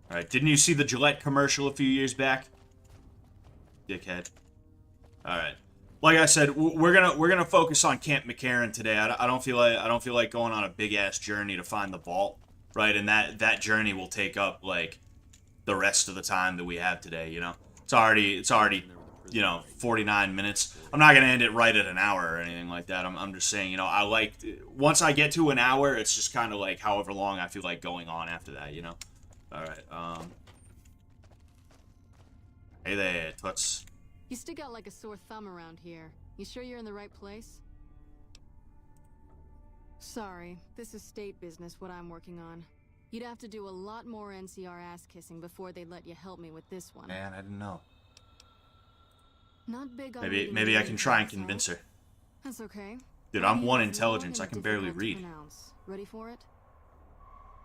Alright, didn't you see the Gillette commercial a few years back? Dickhead. Alright. Like I said, we're gonna focus on Camp McCarran today. I don't feel like going on a big ass journey to find the vault, right? And that journey will take up like the rest of the time that we have today. You know, it's already you know, 49 minutes. I'm not going to end it right at an hour or anything like that. I'm just saying, you know, I like, once I get to an hour, it's just kind of like however long I feel like going on after that, you know? Alright, hey there, Toots. You stick out like a sore thumb around here. You sure you're in the right place? Sorry, this is state business, what I'm working on. You'd have to do a lot more NCR ass-kissing before they'd let you help me with this one. Man, I didn't know. Not big on Maybe I can try and convince her. That's okay. Dude, I'm 1 intelligence. I can barely read. Ready for it?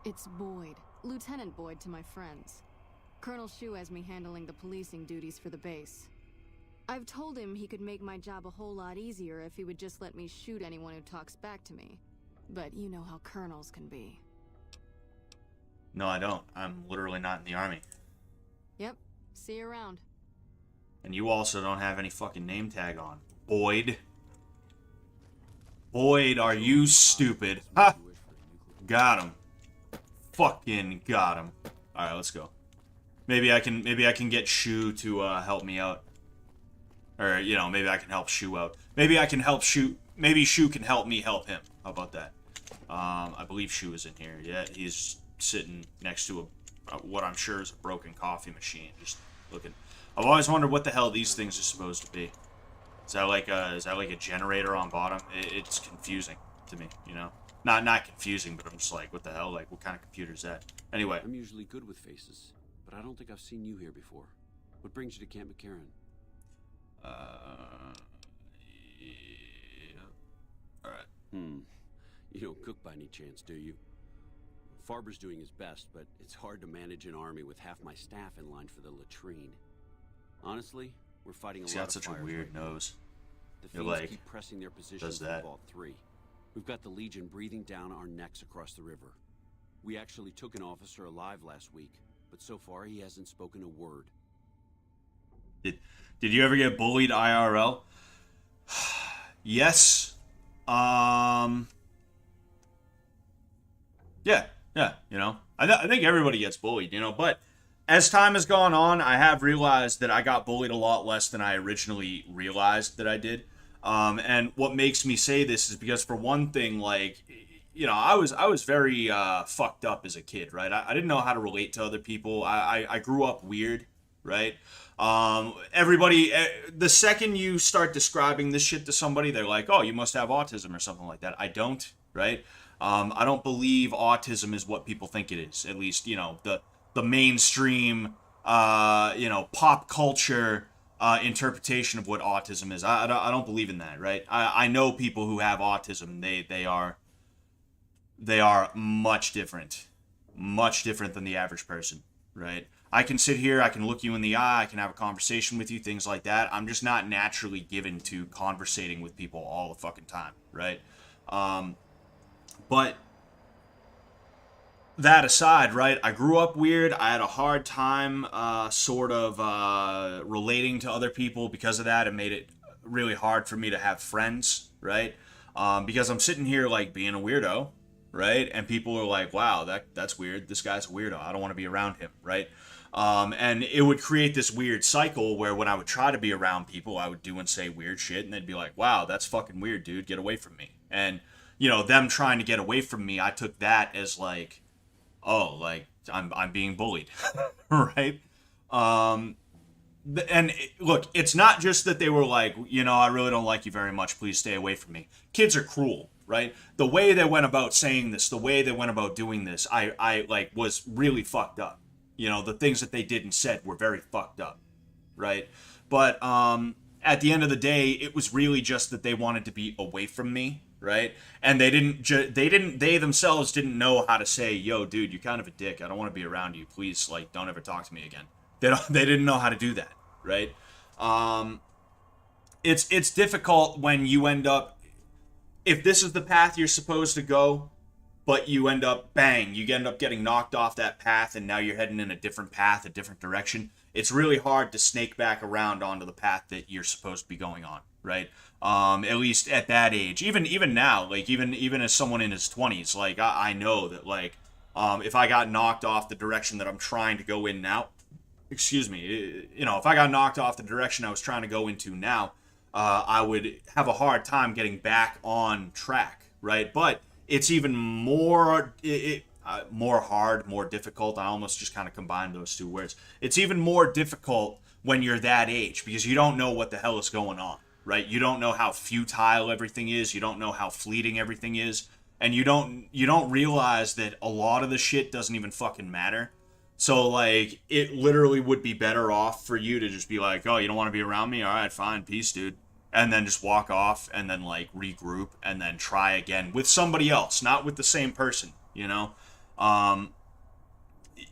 It's Boyd. Lieutenant Boyd to my friends. Colonel Shu has me handling the policing duties for the base. I've told him he could make my job a whole lot easier if he would just let me shoot anyone who talks back to me. But you know how colonels can be. No, I don't. I'm literally not in the army. Yep. See you around. And you also don't have any fucking name tag on. Boyd. Boyd, are you stupid? Ha! Got him. Fucking got him. Alright, let's go. Maybe I can get Shu to help me out. Or, you know, maybe I can help Shu out. Maybe I can help Shu. Maybe Shu can help me help him. How about that? I believe Shu is in here. Yeah, he's sitting next to what I'm sure is a broken coffee machine. Just looking. I've always wondered what the hell these things are supposed to be. Is that like a generator on bottom? It's confusing to me, you know. Not confusing, but I'm just like, what the hell? Like, what kind of computer is that? Anyway. I'm usually good with faces, but I don't think I've seen you here before. What brings you to Camp McCarran? Yeah. Alright. You don't cook by any chance, do you? Farber's doing his best, but it's hard to manage an army with half my staff in line for the latrine. Honestly, we're fighting a lot of fires. He's got such a weird nose. The Fiends keep pressing their positions in Vault 3. We've got the Legion breathing down our necks across the river. We actually took an officer alive last week, but so far he hasn't spoken a word. Did you ever get bullied IRL? Yes. Yeah, you know. I think everybody gets bullied, you know, but as time has gone on, I have realized that I got bullied a lot less than I originally realized that I did. And what makes me say this is because, for one thing, like, you know, I was very fucked up as a kid, right? I didn't know how to relate to other people. I grew up weird, right? Everybody, the second you start describing this shit to somebody, they're like, oh, you must have autism or something like that. I don't, right? I don't believe autism is what people think it is. At least, you know, the mainstream, you know, pop culture interpretation of what autism is. I don't believe in that, right? I know people who have autism. They are much different than the average person, right? I can sit here, I can look you in the eye, I can have a conversation with you, things like that. I'm just not naturally given to conversating with people all the fucking time, right? But that aside, right, I grew up weird. I had a hard time sort of relating to other people because of that. It made it really hard for me to have friends, right? Because I'm sitting here like being a weirdo, right? And people are like, wow, that's weird. This guy's a weirdo. I don't want to be around him, right? And it would create this weird cycle where when I would try to be around people, I would do and say weird shit, and they'd be like, wow, that's fucking weird, dude. Get away from me. And, you know, them trying to get away from me, I took that as like, oh, like, I'm being bullied, right? And look, it's not just that they were like, you know, I really don't like you very much, please stay away from me. Kids are cruel, right? The way they went about saying this, the way they went about doing this, I like, was really fucked up. You know, the things that they did and said were very fucked up, right? But at the end of the day, it was really just that they wanted to be away from me, right? And they themselves didn't know how to say, yo, dude, you're kind of a dick. I don't want to be around you. Please, like, don't ever talk to me again. They didn't know how to do that, right? It's difficult when you end up, if this is the path you're supposed to go, but you end up, bang, you end up getting knocked off that path, and now you're heading in a different path, a different direction. It's really hard to snake back around onto the path that you're supposed to be going on, right? At least at that age. Even now, like, even as someone in his 20s, like, I know that, like, if I got knocked off the direction that I'm trying to go in now, excuse me, you know, if I got knocked off the direction I was trying to go into now, I would have a hard time getting back on track, right? But it's even more, more hard, more difficult. I almost just kind of combined those two words. It's even more difficult when you're that age because you don't know what the hell is going on, right? You don't know how futile everything is. You don't know how fleeting everything is. And you don't realize that a lot of the shit doesn't even fucking matter. So, like, it literally would be better off for you to just be like, oh, you don't want to be around me? All right, fine, peace, dude. And then just walk off and then, like, regroup and then try again with somebody else, not with the same person, you know?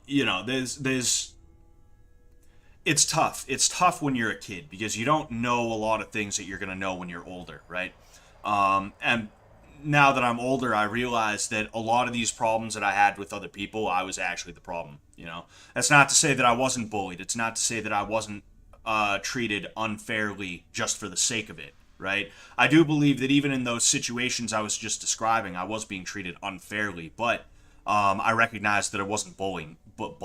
You know, it's tough. It's tough when you're a kid because you don't know a lot of things that you're going to know when you're older, right? And now that I'm older, I realize that a lot of these problems that I had with other people, I was actually the problem, you know? That's not to say that I wasn't bullied. It's not to say that I wasn't treated unfairly just for the sake of it, right? I do believe that even in those situations I was just describing, I was being treated unfairly, but I recognized that it wasn't bullying. It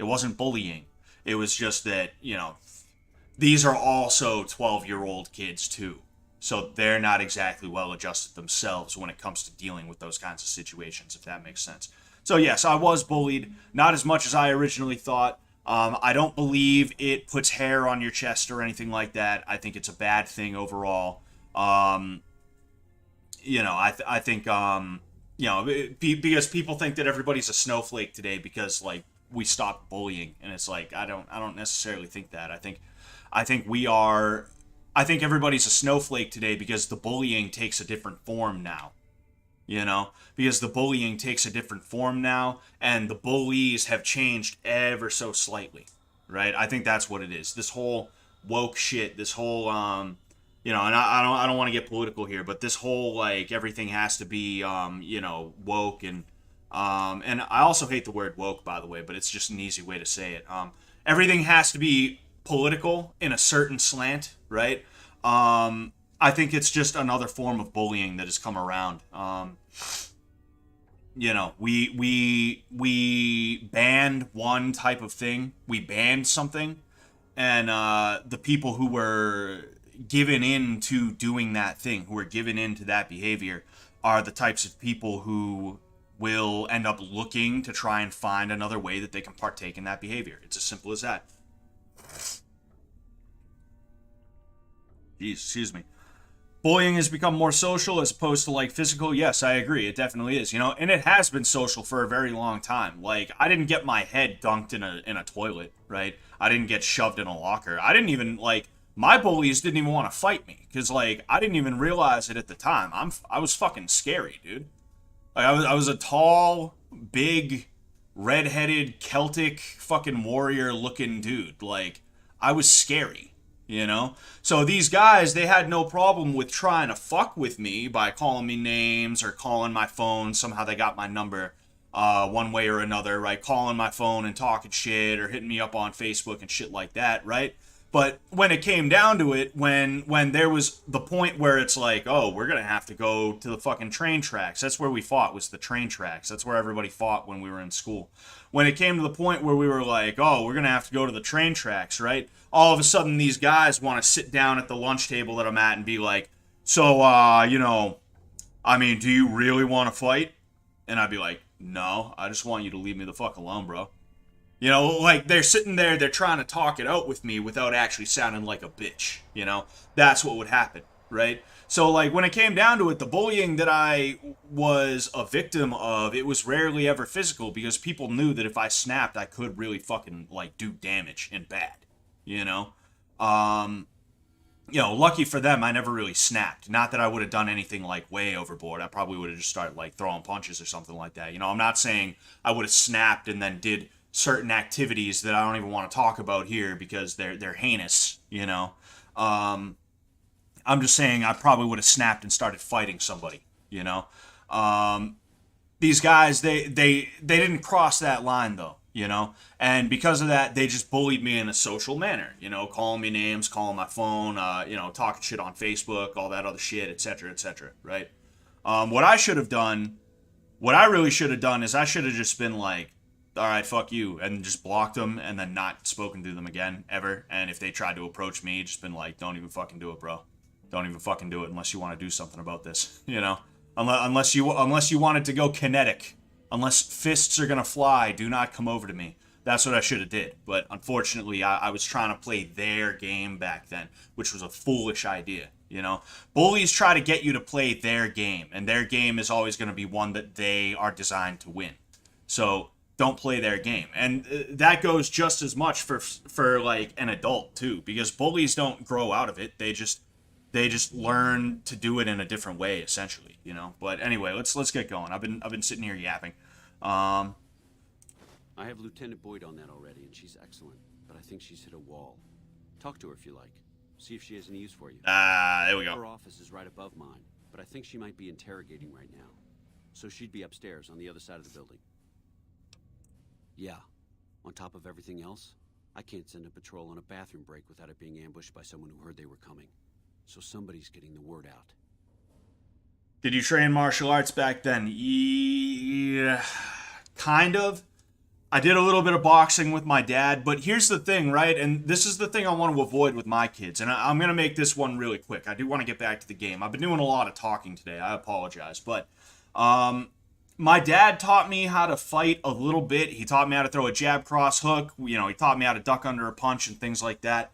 wasn't bullying. It was just that, you know, these are also 12-year-old kids too. So they're not exactly well adjusted themselves when it comes to dealing with those kinds of situations, if that makes sense. So yes, I was bullied, not as much as I originally thought. I don't believe it puts hair on your chest or anything like that. I think it's a bad thing overall. You know, I think, you know, because people think that everybody's a snowflake today because, like, we stopped bullying, and it's like, I don't necessarily think that. I think everybody's a snowflake today because the bullying takes a different form now, you know, because the bullying takes a different form now and the bullies have changed ever so slightly, right? I think that's what it is. This whole woke shit, this whole, you know, and I don't want to get political here, but this whole, like, everything has to be, you know, woke and I also hate the word woke, by the way, but it's just an easy way to say it. Everything has to be political in a certain slant, right? I think it's just another form of bullying that has come around. You know, we banned one type of thing. We banned something, and the people who were given in to doing that thing, who were given into that behavior, are the types of people who will end up looking to try and find another way that they can partake in that behavior. It's as simple as that. Jeez, excuse me. Bullying has become more social as opposed to, like, physical. Yes, I agree. It definitely is, you know, and it has been social for a very long time. Like, I didn't get my head dunked in a toilet, right? I didn't get shoved in a locker. I didn't even, like, my bullies didn't even want to fight me because, like, I didn't even realize it at the time. I was fucking scary, dude. Like, I was a tall, big, redheaded, Celtic fucking warrior looking dude. Like, I was scary. You know? So these guys, they had no problem with trying to fuck with me by calling me names or calling my phone. Somehow they got my number one way or another, right? Calling my phone and talking shit or hitting me up on Facebook and shit like that, right? But when it came down to it, when there was the point where it's like, oh, we're going to have to go to the fucking train tracks. That's where we fought, was the train tracks. That's where everybody fought when we were in school. When it came to the point where we were like, oh, we're going to have to go to the train tracks, right? All of a sudden, these guys want to sit down at the lunch table that I'm at and be like, so, you know, I mean, do you really want to fight? And I'd be like, no, I just want you to leave me the fuck alone, bro. You know, like, they're sitting there, they're trying to talk it out with me without actually sounding like a bitch, you know? That's what would happen, right? So, like, when it came down to it, the bullying that I was a victim of, it was rarely ever physical because people knew that if I snapped, I could really fucking, like, do damage and bad, you know? You know, lucky for them, I never really snapped. Not that I would have done anything, like, way overboard. I probably would have just started, like, throwing punches or something like that. You know, I'm not saying I would have snapped and then did certain activities that I don't even want to talk about here because they're heinous, you know. I'm just saying I probably would have snapped and started fighting somebody, you know. These guys, they didn't cross that line though, you know. And because of that, they just bullied me in a social manner, you know, calling me names, calling my phone, you know, talking shit on Facebook, all that other shit, etc., right? What I really should have done is I should have just been like, all right, fuck you, and just blocked them and then not spoken to them again ever. And if they tried to approach me, just been like, don't even fucking do it, bro. Don't even fucking do it unless you want to do something about this, you know? Unless you want it to go kinetic, unless fists are gonna fly, do not come over to me. That's what I should have did. But unfortunately, I was trying to play their game back then, which was a foolish idea, you know? Bullies try to get you to play their game, and their game is always going to be one that they are designed to win. So don't play their game. And that goes just as much for like an adult too, because bullies don't grow out of it. They just learn to do it in a different way, essentially, you know? But anyway, let's get going. I've been sitting here yapping. I have Lieutenant Boyd on that already, and she's excellent, but I think she's hit a wall. Talk to her if you like. See if she has any use for you. There we go. Her office is right above mine, but I think she might be interrogating right now. So she'd be upstairs on the other side of the building. Yeah. On top of everything else, I can't send a patrol on a bathroom break without it being ambushed by someone who heard they were coming. So somebody's getting the word out. Did you train martial arts back then? Yeah, kind of. I did a little bit of boxing with my dad, but here's the thing, right? And this is the thing I want to avoid with my kids, and I'm going to make this one really quick. I do want to get back to the game. I've been doing a lot of talking today. I apologize. But my dad taught me how to fight a little bit. He taught me how to throw a jab, cross, hook. You know, he taught me how to duck under a punch and things like that.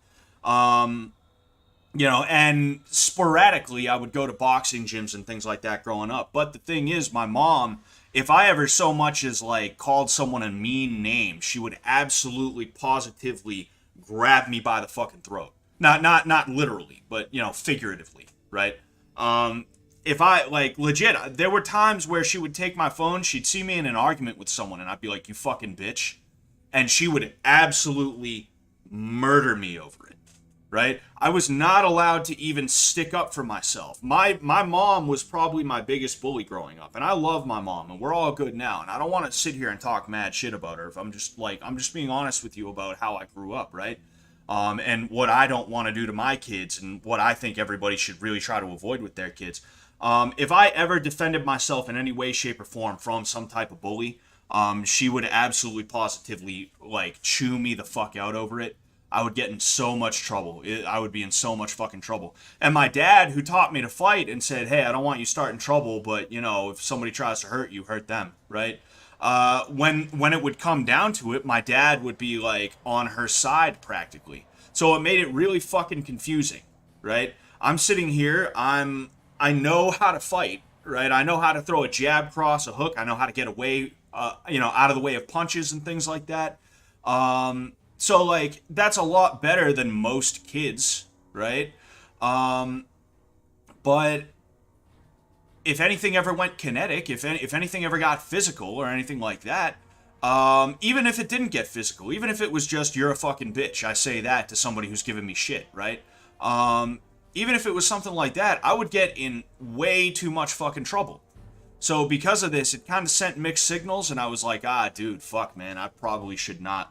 You know, and sporadically I would go to boxing gyms and things like that growing up. But the thing is, my mom, if I ever so much as like called someone a mean name, she would absolutely positively grab me by the fucking throat. Not literally, but you know, figuratively, right? If I like legit, there were times where she would take my phone, she'd see me in an argument with someone, and I'd be like, "You fucking bitch," and she would absolutely murder me over it. Right? I was not allowed to even stick up for myself. My mom was probably my biggest bully growing up, and I love my mom, and we're all good now. And I don't want to sit here and talk mad shit about her. If I'm just being honest with you about how I grew up, right? And what I don't want to do to my kids, and what I think everybody should really try to avoid with their kids. If I ever defended myself in any way, shape, or form from some type of bully, she would absolutely positively like chew me the fuck out over it. I would get in so much trouble. I would be in so much fucking trouble. And my dad, who taught me to fight and said, hey, I don't want you starting trouble, but, you know, if somebody tries to hurt you, hurt them, right? When it would come down to it, my dad would be, like, on her side practically. So it made it really fucking confusing, right? I'm sitting here, I know how to fight, right? I know how to throw a jab, cross, a hook. I know how to get away, you know, out of the way of punches and things like that. So, like, that's a lot better than most kids, right? But if anything ever went kinetic, if anything ever got physical or anything like that, even if it didn't get physical, even if it was just, you're a fucking bitch, I say that to somebody who's giving me shit, right? Even if it was something like that, I would get in way too much fucking trouble. So because of this, it kind of sent mixed signals, and I was like, dude, fuck, man, I probably should not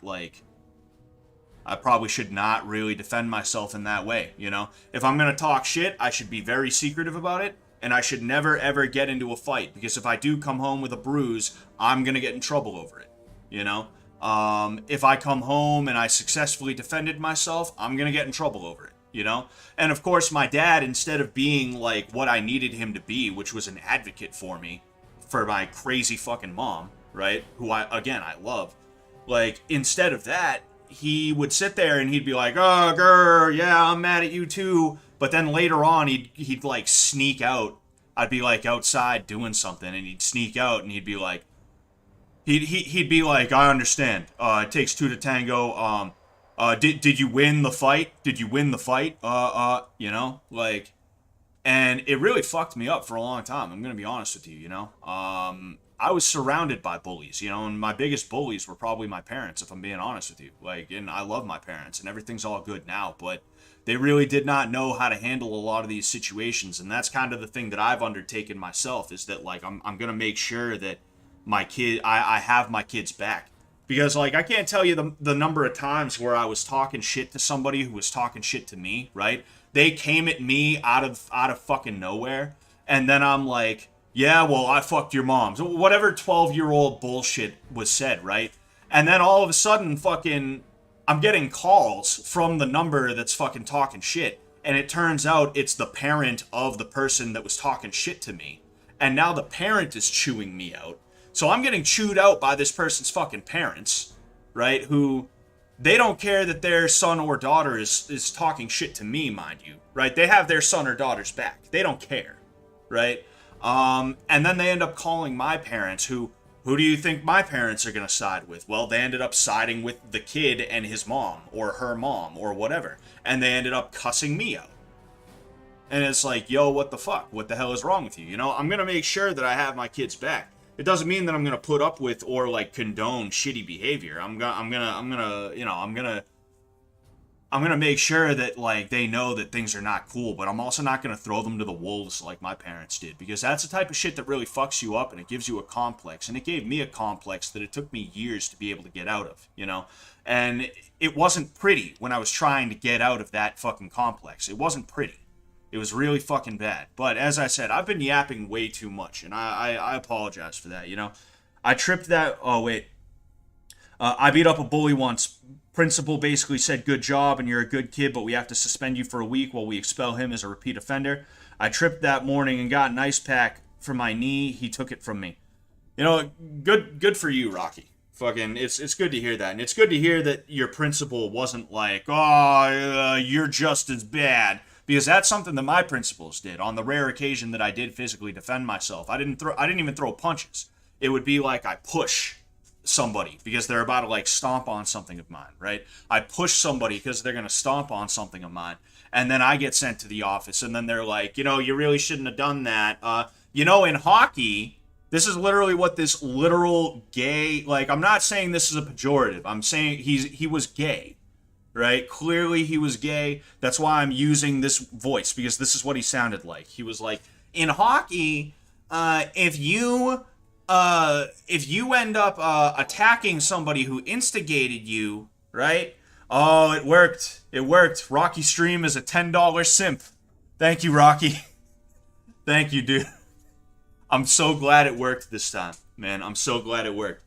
really defend myself in that way, you know? If I'm gonna talk shit, I should be very secretive about it, and I should never ever get into a fight, because if I do come home with a bruise, I'm gonna get in trouble over it, you know? If I come home and I successfully defended myself, I'm gonna get in trouble over it, you know? And of course, my dad, instead of being like what I needed him to be, which was an advocate for me, for my crazy fucking mom, right? Who I love. Like, instead of that, he would sit there and he'd be like, oh, grr, yeah, I'm mad at you too. But then later on, he'd like sneak out. I'd be like outside doing something, and he'd sneak out and he'd be like, he'd be like, I understand. It takes two to tango. Did you win the fight? Did you win the fight? You know, like, and it really fucked me up for a long time. I'm gonna be honest with you, you know. I was surrounded by bullies, you know, and my biggest bullies were probably my parents, if I'm being honest with you. Like, and I love my parents, and everything's all good now, but they really did not know how to handle a lot of these situations, and that's kind of the thing that I've undertaken myself, is that, like, I'm gonna make sure that I have my kids back. Because, like, I can't tell you the number of times where I was talking shit to somebody who was talking shit to me, right? They came at me out of fucking nowhere, and then I'm like, yeah, well, I fucked your mom. So whatever 12-year-old bullshit was said, right? And then all of a sudden, fucking, I'm getting calls from the number that's fucking talking shit. And it turns out it's the parent of the person that was talking shit to me. And now the parent is chewing me out. So I'm getting chewed out by this person's fucking parents, right? Who, they don't care that their son or daughter is talking shit to me, mind you, right? They have their son or daughter's back. They don't care, right? And then they end up calling my parents, who do you think my parents are going to side with? Well, they ended up siding with the kid and his mom, or her mom, or whatever. And they ended up cussing me out. And it's like, yo, what the fuck? What the hell is wrong with you? You know, I'm going to make sure that I have my kids back. It doesn't mean that I'm going to put up with or like condone shitty behavior. I'm going to make sure that like they know that things are not cool, but I'm also not going to throw them to the wolves like my parents did, because that's the type of shit that really fucks you up and it gives you a complex. And it gave me a complex that it took me years to be able to get out of, you know? And it wasn't pretty when I was trying to get out of that fucking complex. It wasn't pretty. It was really fucking bad. But as I said, I've been yapping way too much, and I apologize for that, you know? I tripped that... Oh, wait. I beat up a bully once. Principal basically said, good job, and you're a good kid, but we have to suspend you for a week while we expel him as a repeat offender. I tripped that morning and got an ice pack for my knee. He took it from me. You know, good for you, Rocky. Fucking, it's good to hear that. And it's good to hear that your principal wasn't like, oh, you're just as bad. Because that's something that my principals did on the rare occasion that I did physically defend myself. I didn't even throw punches. It would be like I push somebody because they're about to like stomp on something of mine, right? I push somebody because they're going to stomp on something of mine. And then I get sent to the office and then they're like, you know, you really shouldn't have done that. You know, in hockey, this is literally what this literal gay, like, I'm not saying this is a pejorative. I'm saying he was gay. Right? Clearly he was gay. That's why I'm using this voice, because this is what he sounded like. He was like, in hockey, if you end up attacking somebody who instigated you, right? Oh, it worked. It worked. Rocky Stream is a $10 simp. Thank you, Rocky. Thank you, dude. I'm so glad it worked this time, man. I'm so glad it worked.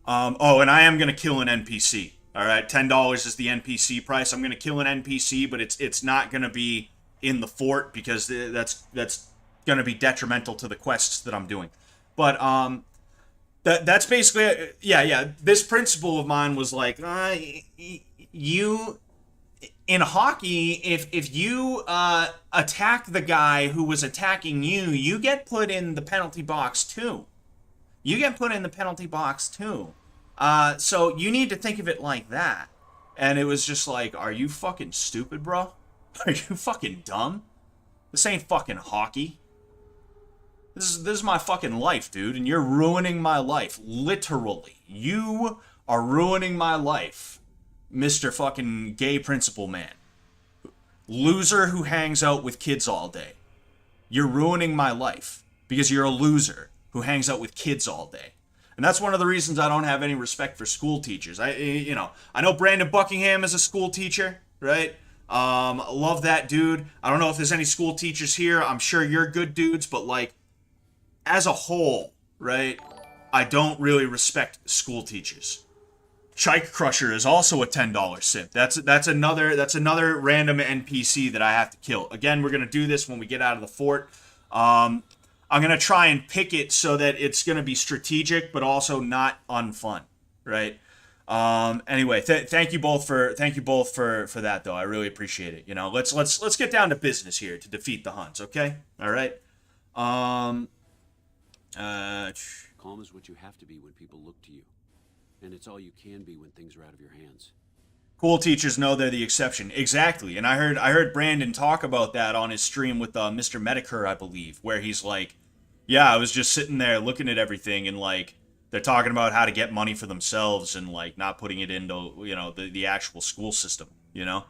Oh, and I am going to kill an NPC. All right, $10 is the NPC price. I'm going to kill an NPC, but it's not going to be in the fort because that's going to be detrimental to the quests that I'm doing. But that's basically yeah. This principle of mine was like, you in hockey, if you attack the guy who was attacking you, you get put in the penalty box too. You get put in the penalty box too. So you need to think of it like that. And it was just like, are you fucking stupid, bro? Are you fucking dumb? This ain't fucking hockey. This is my fucking life, dude, and you're ruining my life. Literally. You are ruining my life, Mr. fucking gay principal man. Loser who hangs out with kids all day. You're ruining my life because you're a loser who hangs out with kids all day. And that's one of the reasons I don't have any respect for school teachers. I know Brandon Buckingham is a school teacher, right? Love that dude. I don't know if there's any school teachers here. I'm sure you're good dudes, but like, as a whole, right? I don't really respect school teachers. Chike Crusher is also a $10 simp. That's another random NPC that I have to kill. Again, we're gonna do this when we get out of the fort. I'm going to try and pick it so that it's going to be strategic, but also not unfun, right? Anyway, thank you both for that, though. I really appreciate it. You know, let's get down to business here to defeat the Huns, okay? All right. Calm is what you have to be when people look to you, and it's all you can be when things are out of your hands. Cool teachers know they're the exception. Exactly. And I heard Brandon talk about that on his stream with Mr. Medicare, I believe, where he's like, yeah, I was just sitting there looking at everything and like they're talking about how to get money for themselves and like not putting it into, you know, the actual school system, you know?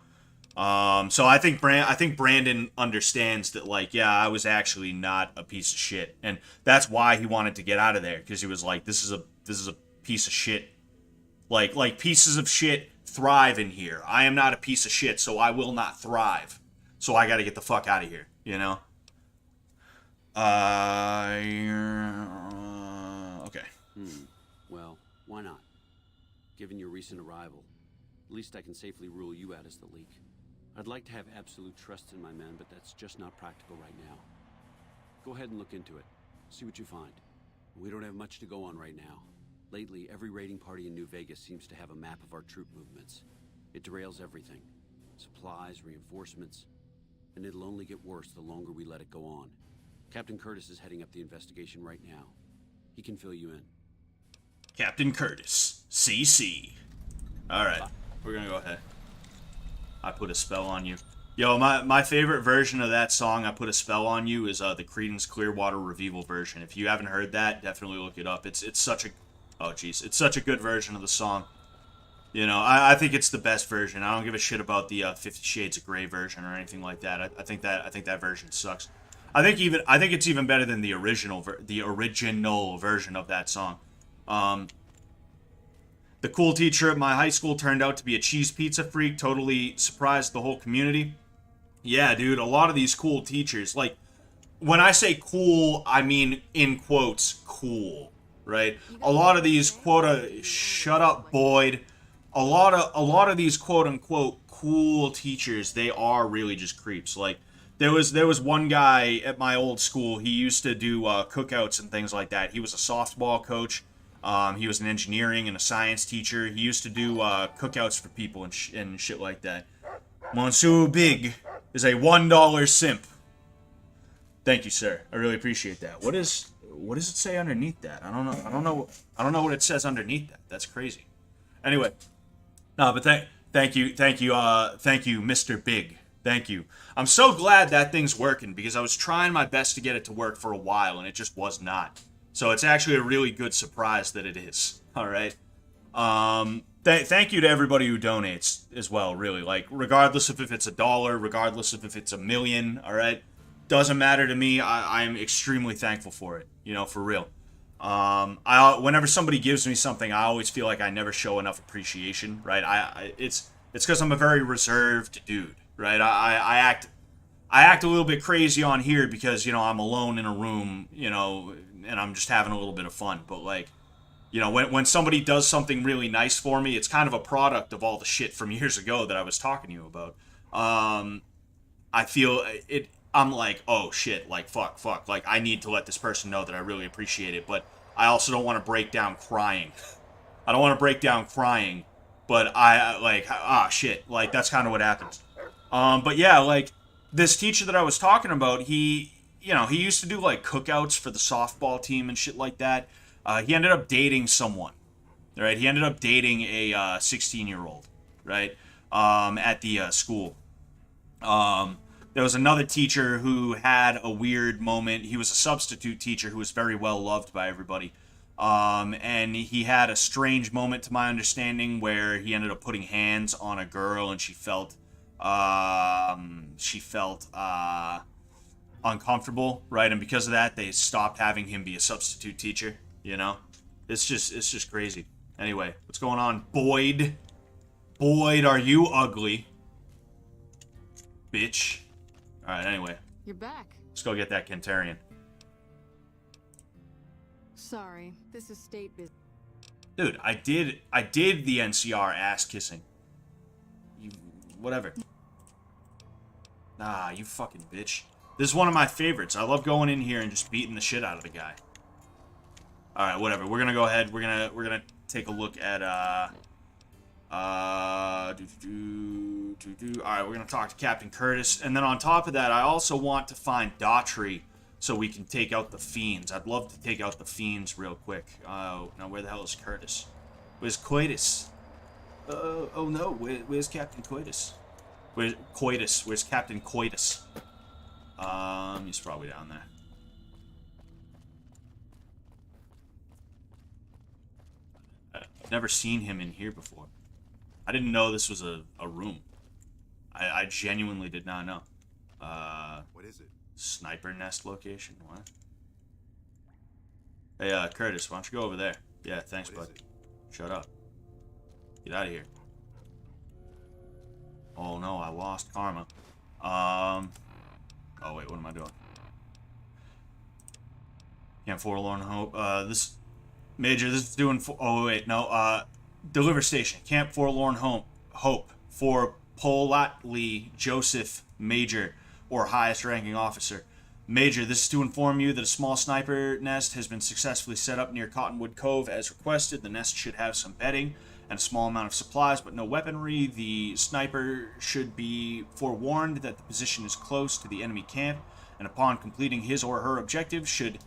So I think Brandon understands that like, yeah, I was actually not a piece of shit. And that's why he wanted to get out of there, because he was like, this is a piece of shit. Like pieces of shit thrive in here. I am not a piece of shit, so I will not thrive. So I got to get the fuck out of here, you know? Okay. Why not? Given your recent arrival, at least I can safely rule you out as the leak. I'd like to have absolute trust in my men, but that's just not practical right now. Go ahead and look into it. See what you find. We don't have much to go on right now. Lately, every raiding party in New Vegas seems to have a map of our troop movements. It derails everything. Supplies, reinforcements. And it'll only get worse the longer we let it go on. Captain Curtis is heading up the investigation right now. He can fill you in. Captain Curtis, CC. Alright, we're gonna go ahead. I Put a Spell on You. Yo, my favorite version of that song, I Put a Spell on You, is the Creedence Clearwater Revival version. If you haven't heard that, definitely look it up. It's such a... Oh, jeez. It's such a good version of the song. You know, I think it's the best version. I don't give a shit about the 50 Shades of Grey version or anything like that. I think that version sucks. I think it's even better than the original version of that song. The cool teacher at my high school turned out to be a cheese pizza freak, totally surprised the whole community. Yeah, dude, a lot of these cool teachers, like, when I say cool, I mean, in quotes, cool, right? A lot of these shut up, Boyd. A lot of these quote-unquote cool teachers, they are really just creeps. Like, there was one guy at my old school, he used to do cookouts and things like that. He was a softball coach. He was an engineering and a science teacher. He used to do cookouts for people and shit like that. Monsieur Big is a $1 simp. Thank you, sir. I really appreciate that. What does it say underneath that? I don't know what it says underneath that. That's crazy. Anyway, no, but thank you, Mr. Big. Thank you. I'm so glad that thing's working because I was trying my best to get it to work for a while and it just was not. So it's actually a really good surprise that it is. All right. Thank you to everybody who donates as well, really. Like, regardless of if it's $1, regardless of if it's $1 million, all right? Doesn't matter to me. I'm extremely thankful for it, you know, for real. Whenever somebody gives me something, I always feel like I never show enough appreciation, right? It's because I'm a very reserved dude, right? I act a little bit crazy on here because, you know, I'm alone in a room, you know, and I'm just having a little bit of fun. But, like, you know, when somebody does something really nice for me, it's kind of a product of all the shit from years ago that I was talking to you about. I feel it. I'm like, oh shit, like fuck, like I need to let this person know that I really appreciate it, but I also don't want to break down crying. I don't want to break down crying, but I like, shit, like that's kind of what happens. But yeah, like this teacher that I was talking about, he used to do like cookouts for the softball team and shit like that. He ended up dating someone, right? He ended up dating a 16-year-old, right? At the school. There was another teacher who had a weird moment. He was a substitute teacher who was very well loved by everybody. And he had a strange moment, to my understanding, where he ended up putting hands on a girl and she felt uncomfortable, right? And because of that, they stopped having him be a substitute teacher, you know? It's just crazy. Anyway, what's going on? Boyd, are you ugly? Bitch. Alright, anyway. You're back. Let's go get that Kentarian. Sorry, this is state business. Dude, I did the NCR ass kissing. You, whatever. Nah, you fucking bitch. This is one of my favorites. I love going in here and just beating the shit out of the guy. Alright, whatever. We're gonna go ahead. We're gonna take a look at, Alright, we're gonna talk to Captain Curtis. And then on top of that, I also want to find Daughtry so we can take out the Fiends. I'd love to take out the Fiends real quick. Now where the hell is Curtis? Where's Coitus? Oh no, where's Captain Coitus? Where's Coitus? Where's Captain Coitus? He's probably down there. I've never seen him in here before. I didn't know this was a room. I genuinely did not know. What is it? Sniper nest location? What? Hey, Curtis, why don't you go over there? Yeah, thanks, bud. Shut up. Get out of here. Oh no, I lost karma. Oh wait, what am I doing? Can't forlorn hope. Major, this is doing... Oh, wait, no. Deliver station. Camp Forlorn Hope for Polatli Joseph, Major, or highest ranking officer. Major, this is to inform you that a small sniper nest has been successfully set up near Cottonwood Cove as requested. The nest should have some bedding and a small amount of supplies, but no weaponry. The sniper should be forewarned that the position is close to the enemy camp, and upon completing his or her objective, should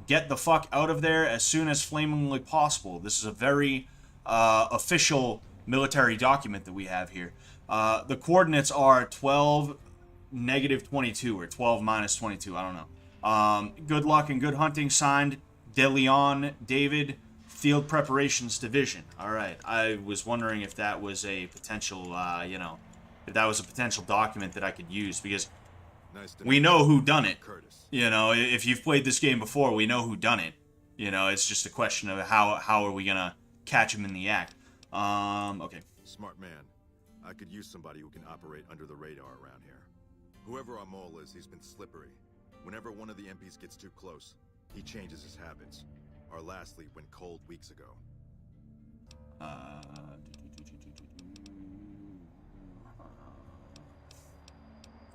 get the fuck out of there as soon as flamingly possible. This is a very official military document that we have here. The coordinates are 12... -22 or 12 - 22. I don't know. Good luck and good hunting. Signed, De Leon David, Field Preparations Division. All right. I was wondering if that was a potential, if that was a potential document that I could use, because we know who done it. You know, if you've played this game before, we know who done it. You know, it's just a question of how are we gonna catch him in the act. Okay. Smart man. I could use somebody who can operate under the radar around here. Whoever our mole is, he's been slippery. Whenever one of the MPs gets too close, he changes his habits. Our last lead went cold weeks ago.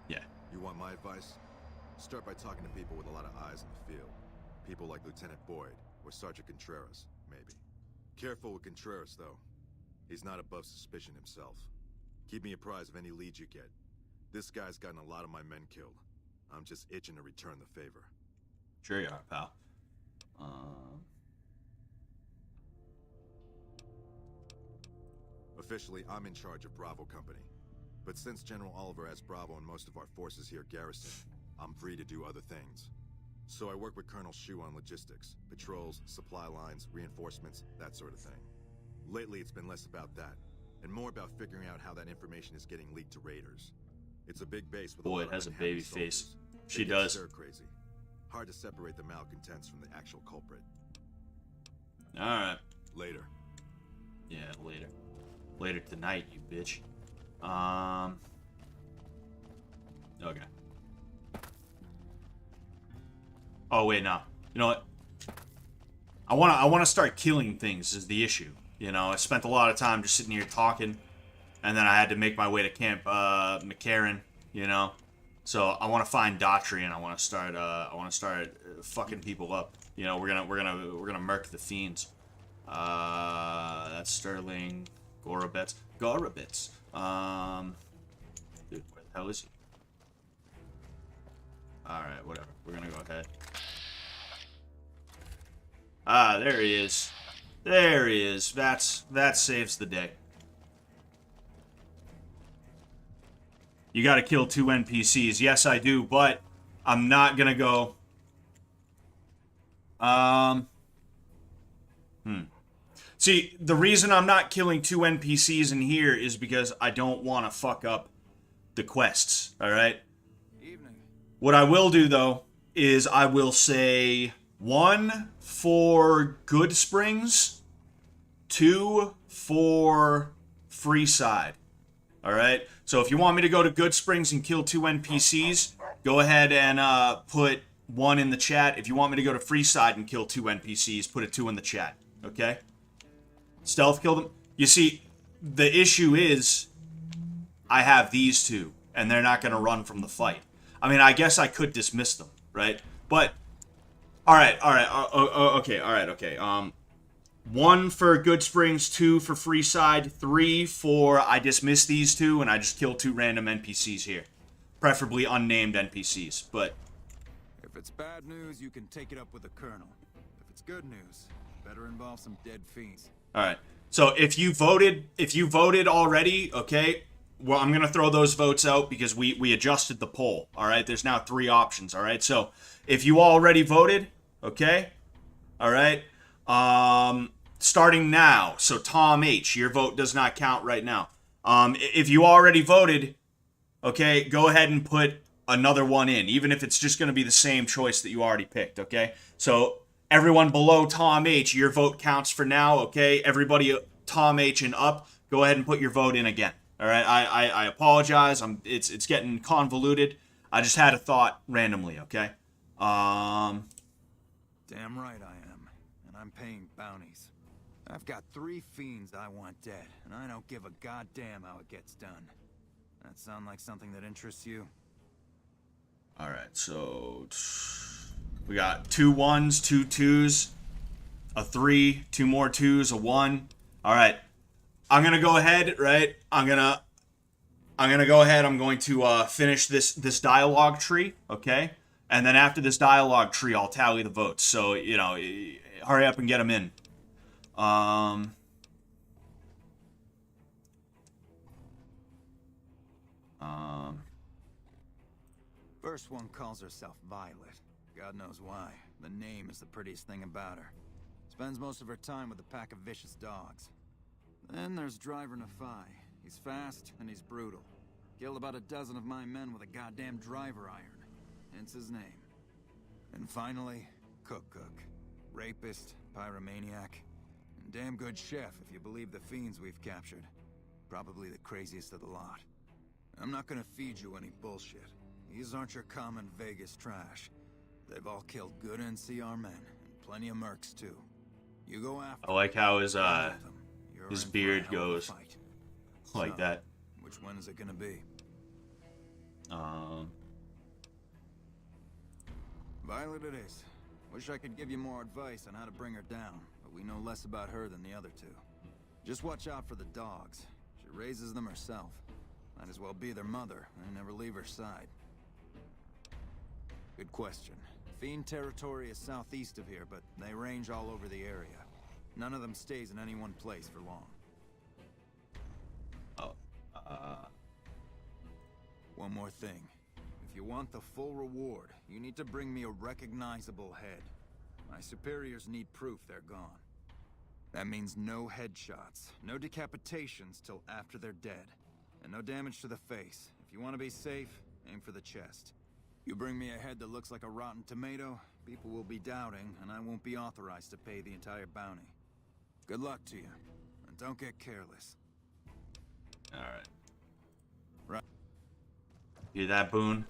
Yeah. You want my advice? Start by talking to people with a lot of eyes in the field. People like Lieutenant Boyd, or Sergeant Contreras, maybe. Careful with Contreras, though. He's not above suspicion himself. Keep me apprised of any leads you get. This guy's gotten a lot of my men killed. I'm just itching to return the favor. Sure you are, pal. Officially, I'm in charge of Bravo Company. But since General Oliver has Bravo and most of our forces here garrisoned, I'm free to do other things. So I work with Colonel Shu on logistics, patrols, supply lines, reinforcements, that sort of thing. Lately, it's been less about that, and more about figuring out how that information is getting leaked to raiders. It's a big base with Boy, a lot it has of a baby unhappy face. soldiers. She They get does. stir-crazy. Hard to separate the malcontents from the actual culprit. Alright. Later. Yeah, later. Later tonight, you bitch. Okay. Oh, wait, no. You know what? I wanna start killing things is the issue. You know, I spent a lot of time just sitting here talking, and then I had to make my way to Camp McCarran, you know. So I want to find Daughtry, and I want to start fucking people up. You know, we're gonna murk the fiends. That's Sterling Gorobets. Dude, where the hell is he? All right, whatever. We're gonna go ahead. Ah, there he is. There he is. That saves the day. You gotta kill 2 NPCs. Yes, I do, but I'm not gonna go... See, the reason I'm not killing 2 NPCs in here is because I don't want to fuck up the quests, alright? What I will do, though, is I will say 1 for Good Springs, 2 for Freeside. Alright? So if you want me to go to Good Springs and kill 2 NPCs, go ahead and put 1 in the chat. If you want me to go to Freeside and kill 2 NPCs, put a 2 in the chat. Okay? Stealth kill them. You see, the issue is I have these 2, and they're not going to run from the fight. I mean, I guess I could dismiss them, right? But, alright, okay. 1 for Good Springs, 2 for Freeside, 3 for I dismiss these 2, and I just kill 2 random NPCs here. Preferably unnamed NPCs, but... If it's bad news, you can take it up with the Colonel. If it's good news, better involve some dead fiends. Alright, so if you voted already, okay, well, I'm gonna throw those votes out because we adjusted the poll, alright? There's now 3 options, alright? So, if you already voted, okay, alright, starting now, so Tom H, your vote does not count right now. If you already voted, okay, go ahead and put another 1 in, even if it's just gonna be the same choice that you already picked, okay? So, everyone below Tom H, your vote counts for now, okay? Everybody Tom H and up, go ahead and put your vote in again. All right, I apologize. It's getting convoluted. I just had a thought randomly, okay? Damn right I am. And I'm paying bounties. I've got 3 fiends I want dead, and I don't give a goddamn how it gets done. That sound like something that interests you? Alright, so we got 2 1s, 2 2s, a 3, 2 more 2s, a 1. Alright. I'm gonna go ahead, right? I'm gonna go ahead, I'm going to finish this dialogue tree, okay? And then after this dialogue tree, I'll tally the votes. So, you know, hurry up and get them in. First one calls herself Violet. God knows why. The name is the prettiest thing about her. Spends most of her time with a pack of vicious dogs. Then there's Driver Nafai. He's fast and he's brutal. Killed about a dozen of my men with a goddamn driver iron. Hence his name. And finally, Cook. Rapist, pyromaniac, and damn good chef if you believe the fiends we've captured. Probably the craziest of the lot. I'm not gonna feed you any bullshit. These aren't your common Vegas trash. They've all killed good NCR men, and plenty of mercs too. You go after I like how his You're in beard for a hell of a goes fight. like So, that. which one is it gonna be? Violet it is. Wish I could give you more advice on how to bring her down, but we know less about her than the other 2. Just watch out for the dogs. She raises them herself. Might as well be their mother and never leave her side. Good question. Fiend territory is southeast of here, but they range all over the area. None of them stays in any one place for long. One more thing. If you want the full reward, you need to bring me a recognizable head. My superiors need proof they're gone. That means no headshots, no decapitations till after they're dead, and no damage to the face. If you want to be safe, aim for the chest. You bring me a head that looks like a rotten tomato, people will be doubting, and I won't be authorized to pay the entire bounty. Good luck to you, and don't get careless. Alright. Right. Hear that, Boone?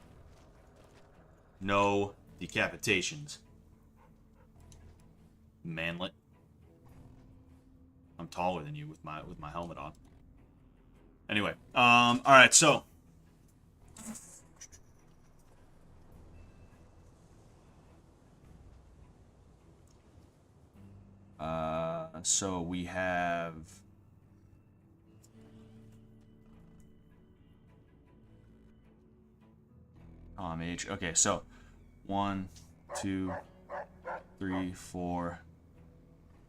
No decapitations. Manlet. I'm taller than you with my helmet on. Anyway, alright, so so we have H. Okay, so 1, 2, 3, 4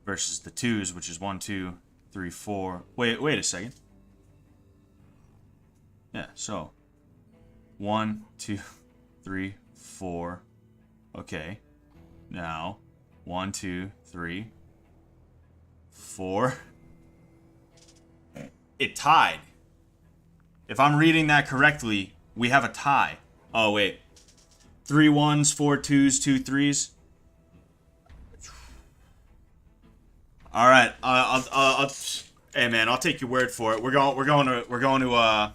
versus the 2s, which is 1, 2, 3, 4. Wait a second. Yeah, so 1, 2, 3, 4. Okay. Now 1, 2, 3, 4. It tied. If I'm reading that correctly, we have a tie. Oh wait. 3 1s, 4 2s, 2 3s. All right. Hey man, I'll take your word for it. We're going to.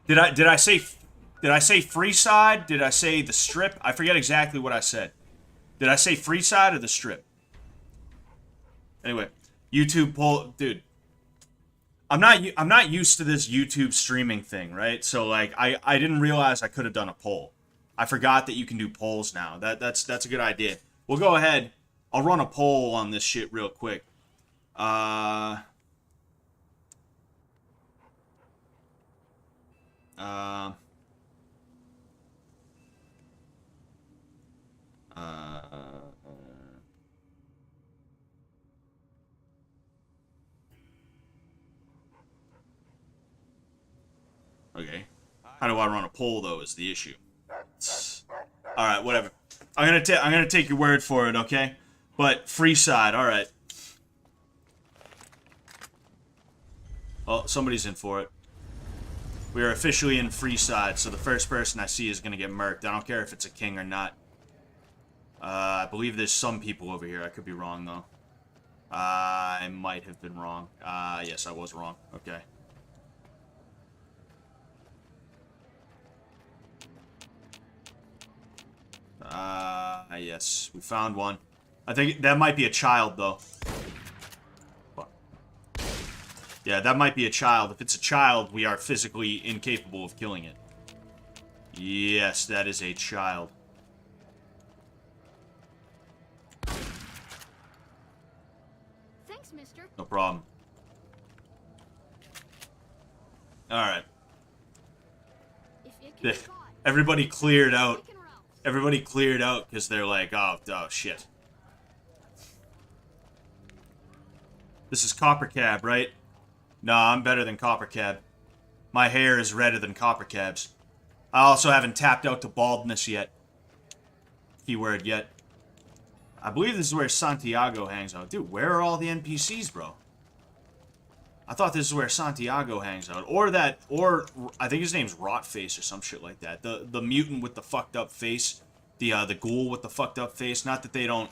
Did I say free side? Did I say the strip? I forget exactly what I said. Did I say free side or the strip? Anyway, YouTube poll, dude. I'm not used to this YouTube streaming thing, right? So like I didn't realize I could have done a poll. I forgot that you can do polls now. That's a good idea. We'll go ahead. I'll run a poll on this shit real quick. Okay. How do I run a poll though is the issue. All right, whatever. I'm gonna take your word for it, okay? But free side, all right. Oh, somebody's in for it. We are officially in free side, so the first person I see is gonna get murked. I don't care if it's a king or not. I believe there's some people over here. I could be wrong though. I might have been wrong. Yes, I was wrong. Okay. Yes, we found one. I think that might be a child, though. Yeah, that might be a child. If it's a child, we are physically incapable of killing it. Yes, that is a child. Thanks, mister. No problem. Alright. Everybody cleared out. Everybody cleared out because they're like, oh, shit. This is Copper Cab, right? Nah, I'm better than Copper Cab. My hair is redder than Copper Cab's. I also haven't tapped out to baldness yet. Keyword yet. I believe this is where Santiago hangs out. Dude, where are all the NPCs, bro? I thought this is where Santiago hangs out. Or I think his name's Rotface or some shit like that. The mutant with the fucked up face. The ghoul with the fucked up face. Not that they don't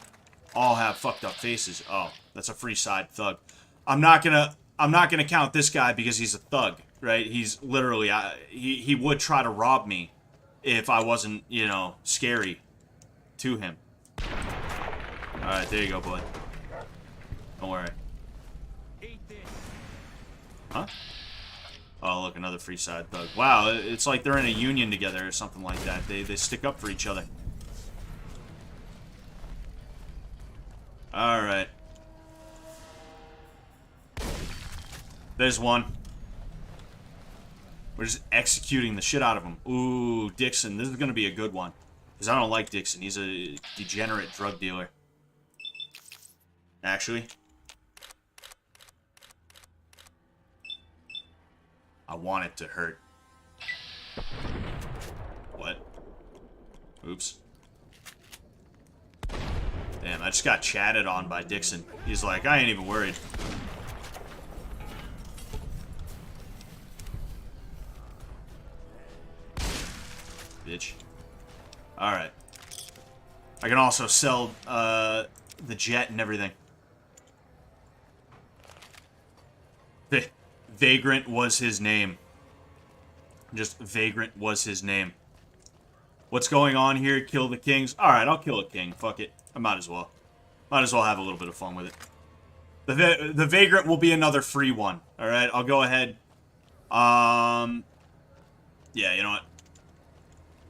all have fucked up faces. Oh, that's a free side thug. I'm not gonna count this guy because he's a thug, right? He's literally, he would try to rob me if I wasn't, you know, scary to him. Alright, there you go, bud. Don't worry. Huh? Oh, look, another free side thug. Wow, it's like they're in a union together or something like that. They stick up for each other. Alright. There's one. We're just executing the shit out of him. Ooh, Dixon. This is going to be a good one. Because I don't like Dixon. He's a degenerate drug dealer. Actually. I want it to hurt. What? Oops. Damn, I just got chatted on by Dixon. He's like, I ain't even worried. Bitch. Alright. I can also sell the jet and everything. Vagrant was his name. Just Vagrant was his name. What's going on here? Kill the kings? Alright, I'll kill a king. Fuck it. I might as well. Might as well have a little bit of fun with it. The Vagrant will be another free one. Alright, I'll go ahead. Yeah, you know what?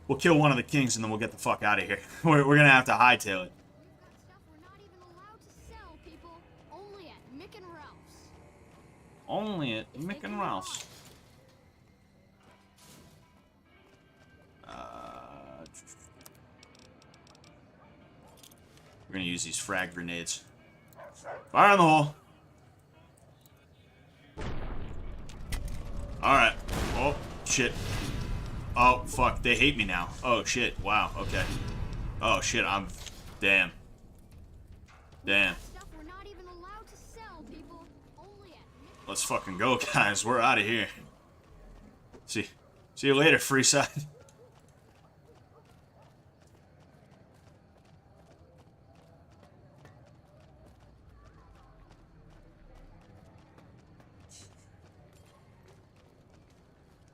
We'll kill one of the kings and then we'll get the fuck out of here. We're gonna have to hightail it. Only at Mick and Ralph's. We're gonna use these frag grenades. Fire in the hole. Alright. Oh, shit. Oh, fuck. They hate me now. Oh, shit. Wow. Okay. Oh, shit. I'm... Damn. Damn. Let's fucking go, guys. We're out of here. See you later, Freeside.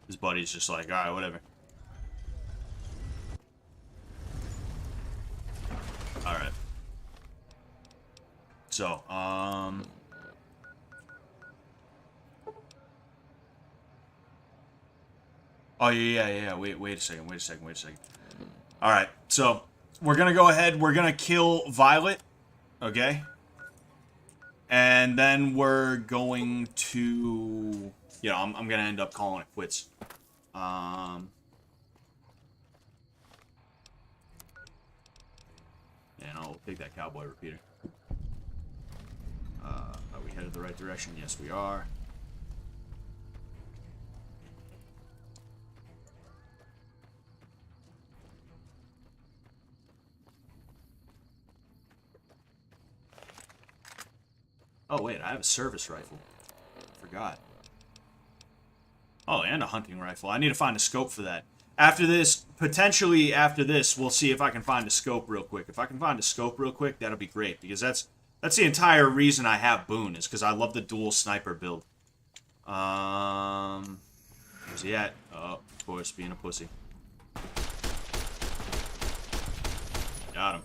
His buddy's just like, alright, whatever. Alright. So, oh, yeah. Wait a second. Alright, so, we're gonna go ahead, we're gonna kill Violet, okay? And then we're going to... You know, I'm gonna end up calling it quits. Yeah, I'll take that cowboy repeater. Are we headed the right direction? Yes, we are. Oh, wait, I have a service rifle. Forgot. Oh, and a hunting rifle. I need to find a scope for that. After this, potentially after this, we'll see if I can find a scope real quick. If I can find a scope real quick, that'll be great. Because that's the entire reason I have Boone, is because I love the dual sniper build. Where's he at? Oh, of course, being a pussy. Got him.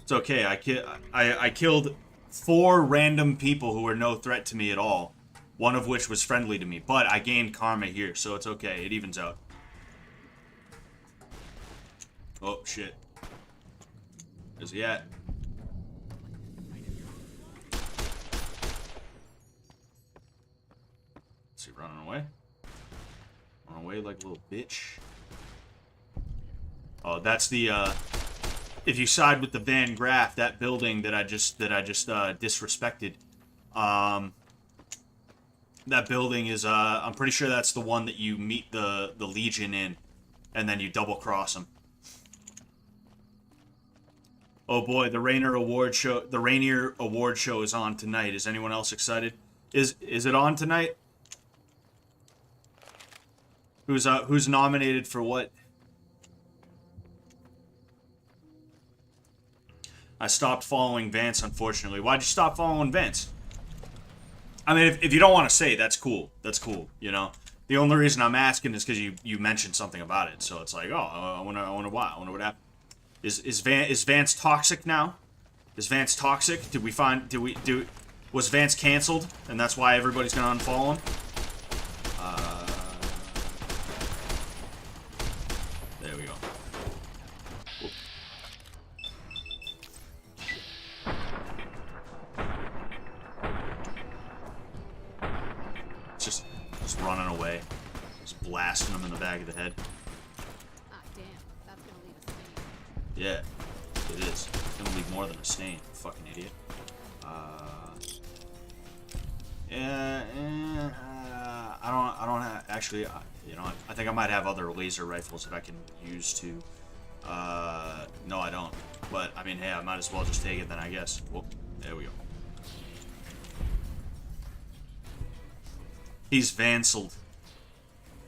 It's okay. I killed 4 random people who were no threat to me at all. One of which was friendly to me. But I gained karma here, so it's okay. It evens out. Oh, shit. Where's he at? Is he running away? Run away like a little bitch. Oh, that's the, if you side with the Van Graff, that building that I just disrespected, that building is, I'm pretty sure that's the one that you meet the Legion in, and then you double cross them. Oh boy, the Rainier Award show is on tonight. Is anyone else excited? Is it on tonight? Who's nominated for what? I stopped following Vance, unfortunately. Why'd you stop following Vance? I mean, if you don't want to say, that's cool. That's cool, you know? The only reason I'm asking is because you mentioned something about it. So it's like, oh, I wonder why. I wonder what happened. Is Vance toxic now? Is Vance toxic? Was Vance canceled? And that's why everybody's gonna unfollow him? There we go. Whoop. Just running away. Just blasting him in the back of the head. Ah, damn. That's gonna leave a stain. Yeah, it is. It's gonna leave more than a stain, you fucking idiot. I don't have, actually, you know, I think I might have other laser rifles that I can use to, no I don't. But, I mean, hey, I might as well just take it then, I guess. Whoop, there we go. He's Vancelled.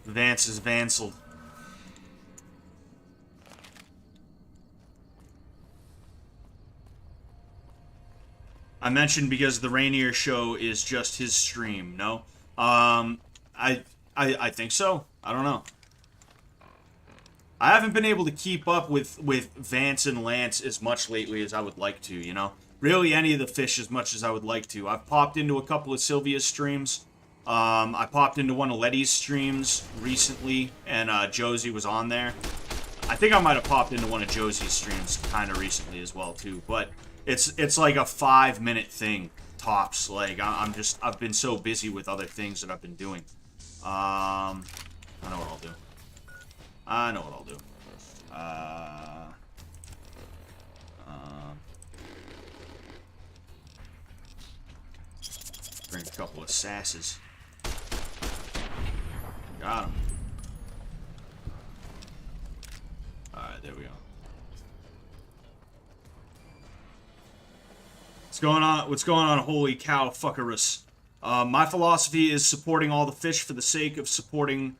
Vance is Vancelled. I mentioned because the Rainier show is just his stream, no? I think so. I don't know. I haven't been able to keep up with Vance and Lance as much lately as I would like to, you know? Really any of the fish as much as I would like to. I've popped into a couple of Sylvia's streams. I popped into one of Letty's streams recently, and Josie was on there. I think I might have popped into one of Josie's streams kind of recently as well, too. But it's like a 5-minute thing, tops. Like, I've been so busy with other things that I've been doing. I know what I'll do. Bring a couple of sasses. Got him. Alright, there we go. What's going on, holy cow, fuckerus? My philosophy is supporting all the fish for the sake of supporting,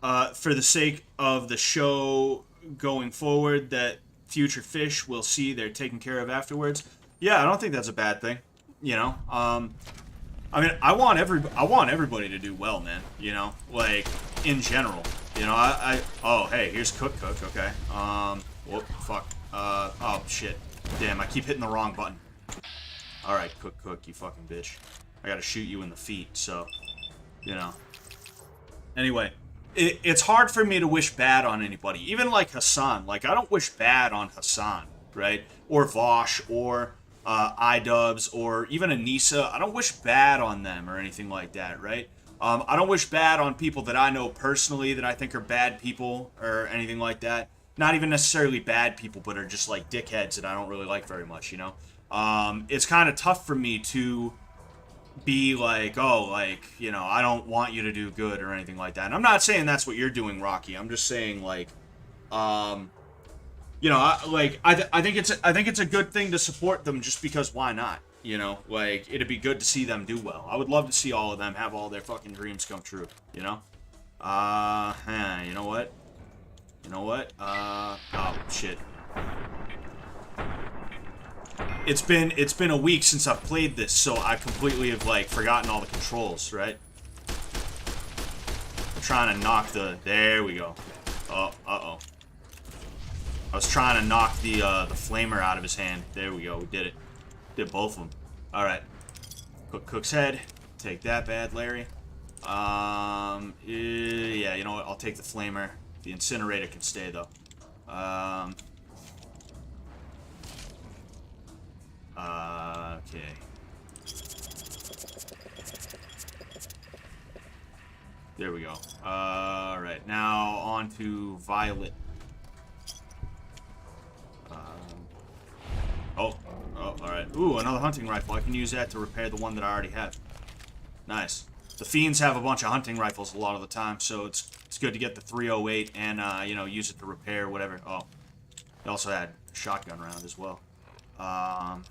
for the sake of the show going forward, that future fish will see they're taken care of afterwards. Yeah, I don't think that's a bad thing, you know? I mean, I want everybody to do well, man, you know? Like, in general. You know, oh, hey, here's Cook, okay. Whoop, fuck. Oh, shit. Damn, I keep hitting the wrong button. Alright, Cook, you fucking bitch. I gotta shoot you in the feet, so, you know. Anyway, it's hard for me to wish bad on anybody. Even like Hassan. Like, I don't wish bad on Hassan, right? Or Vosh, or iDubbbz, or even Anissa. I don't wish bad on them or anything like that, right? I don't wish bad on people that I know personally that I think are bad people or anything like that. Not even necessarily bad people, but are just like dickheads that I don't really like very much, you know? It's kind of tough for me to be like, oh, like, you know, I don't want you to do good or anything like that. And I'm not saying that's what you're doing, Rocky. I'm just saying, like, you know, I think it's a good thing to support them just because why not? You know, like, it'd be good to see them do well. I would love to see all of them have all their fucking dreams come true, you know? You know what? Oh, shit. It's been a week since I've played this, so I completely have, like, forgotten all the controls, right? I'm trying to knock the... There we go. Oh, uh-oh. I was trying to knock the flamer out of his hand. There we go. We did it. Did both of them. All right. Cook's head. Take that, bad Larry. Yeah, you know what? I'll take the flamer. The incinerator can stay though. Okay. There we go. Alright, now on to Violet. Oh, alright. Ooh, another hunting rifle. I can use that to repair the one that I already have. Nice. The Fiends have a bunch of hunting rifles a lot of the time, so it's good to get the 308 and, you know, use it to repair whatever. Oh, they also had a shotgun round as well. No,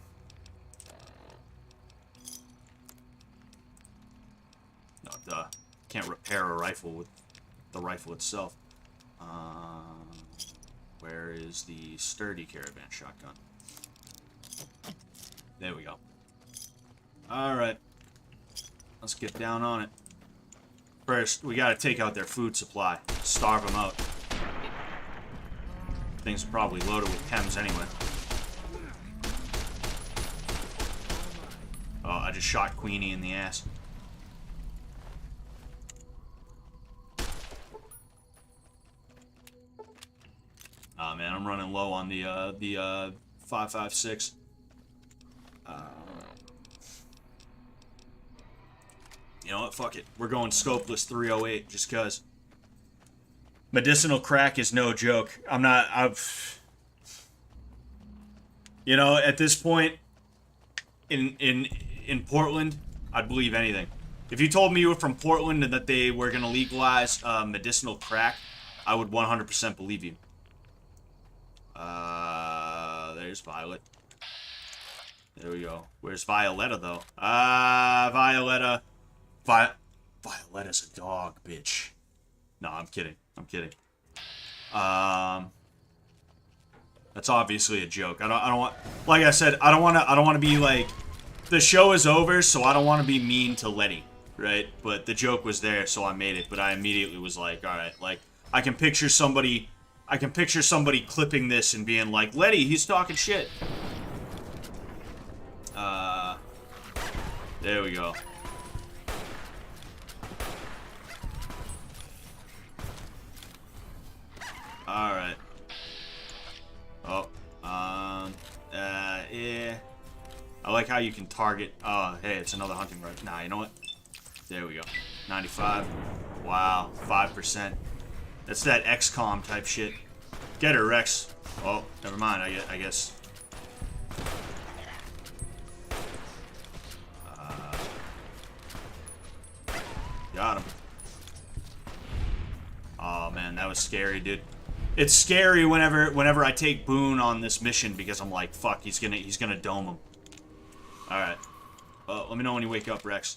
duh. Can't repair a rifle with the rifle itself. Where is the sturdy caravan shotgun? There we go. Alright. Let's get down on it. First, we gotta take out their food supply. Starve them out. Things are probably loaded with chems anyway. Oh, I just shot Queenie in the ass. Oh man, I'm running low on the 5.56. You know what? Fuck it. We're going scopeless 308 just cause. Medicinal crack is no joke. You know, at this point in Portland, I'd believe anything. If you told me you were from Portland and that they were gonna legalize medicinal crack, I would 100% believe you. There's Violet. There we go. Where's Violetta, though? Violetta. Violetta's a dog, bitch. No, I'm kidding. I'm kidding. That's obviously a joke. I don't want, like I said, I don't want to be like, the show is over, so I don't want to be mean to Letty, right? But the joke was there, so I made it. But I immediately was like, all right, like, I can picture somebody clipping this and being like, Letty, he's talking shit. There we go. Alright. Oh, yeah. I like how you can target. Oh, hey, it's another hunting rifle. Nah, you know what? There we go. 95. Wow, 5%. That's that XCOM type shit. Get her, Rex. Oh, never mind, I guess. Got him. Oh man, that was scary, dude. It's scary whenever I take Boone on this mission because I'm like, fuck, he's gonna dome him. All right. Well, let me know when you wake up, Rex.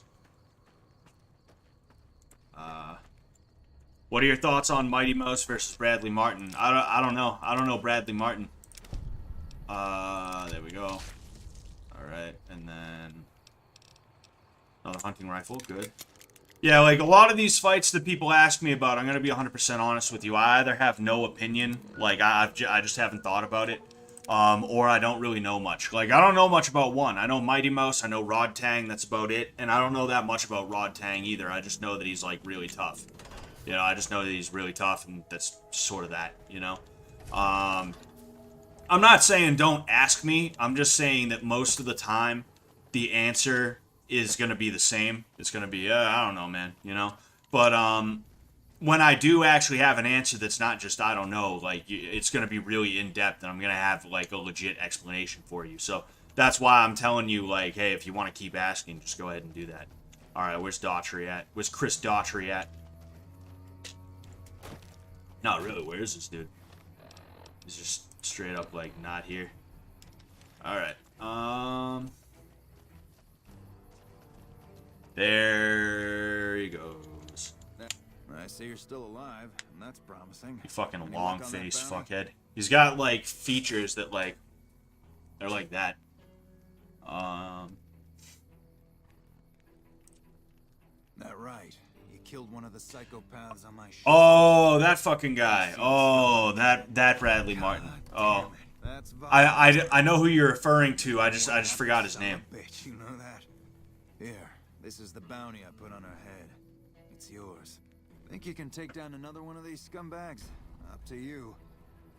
What are your thoughts on Mighty Mouse versus Bradley Martin? I don't know. I don't know Bradley Martin. There we go. All right, and then another hunting rifle. Good. Yeah, like a lot of these fights that people ask me about, I'm gonna be 100% honest with you. I either have no opinion, like I just haven't thought about it, or I don't really know much. Like I don't know much about one. I know Mighty Mouse, I know Rod Tang, that's about it, and I don't know that much about Rod Tang either. I just know that he's like really tough. You know, I just know that he's really tough, and that's sort of that. You know, I'm not saying don't ask me. I'm just saying that most of the time, the answer is going to be the same. It's going to be, I don't know, man, you know? But when I do actually have an answer that's not just, I don't know, like, it's going to be really in-depth, and I'm going to have, like, a legit explanation for you. So that's why I'm telling you, like, hey, if you want to keep asking, just go ahead and do that. All right, where's Daughtry at? Where's Chris Daughtry at? No, really, where is this dude? He's just straight up, like, not here. All right, there he goes. I see you're still alive, and that's promising. You fucking long face fuckhead. He's got like features that like they're like that. That right. You killed one of the psychopaths on my ship. Oh, that fucking guy. Oh, that Bradley Martin. Oh, I know who you're referring to. I just forgot his name. Bitch, you know that? Here, this is the bounty I put on her head. It's yours. Think you can take down another one of these scumbags? Up to you.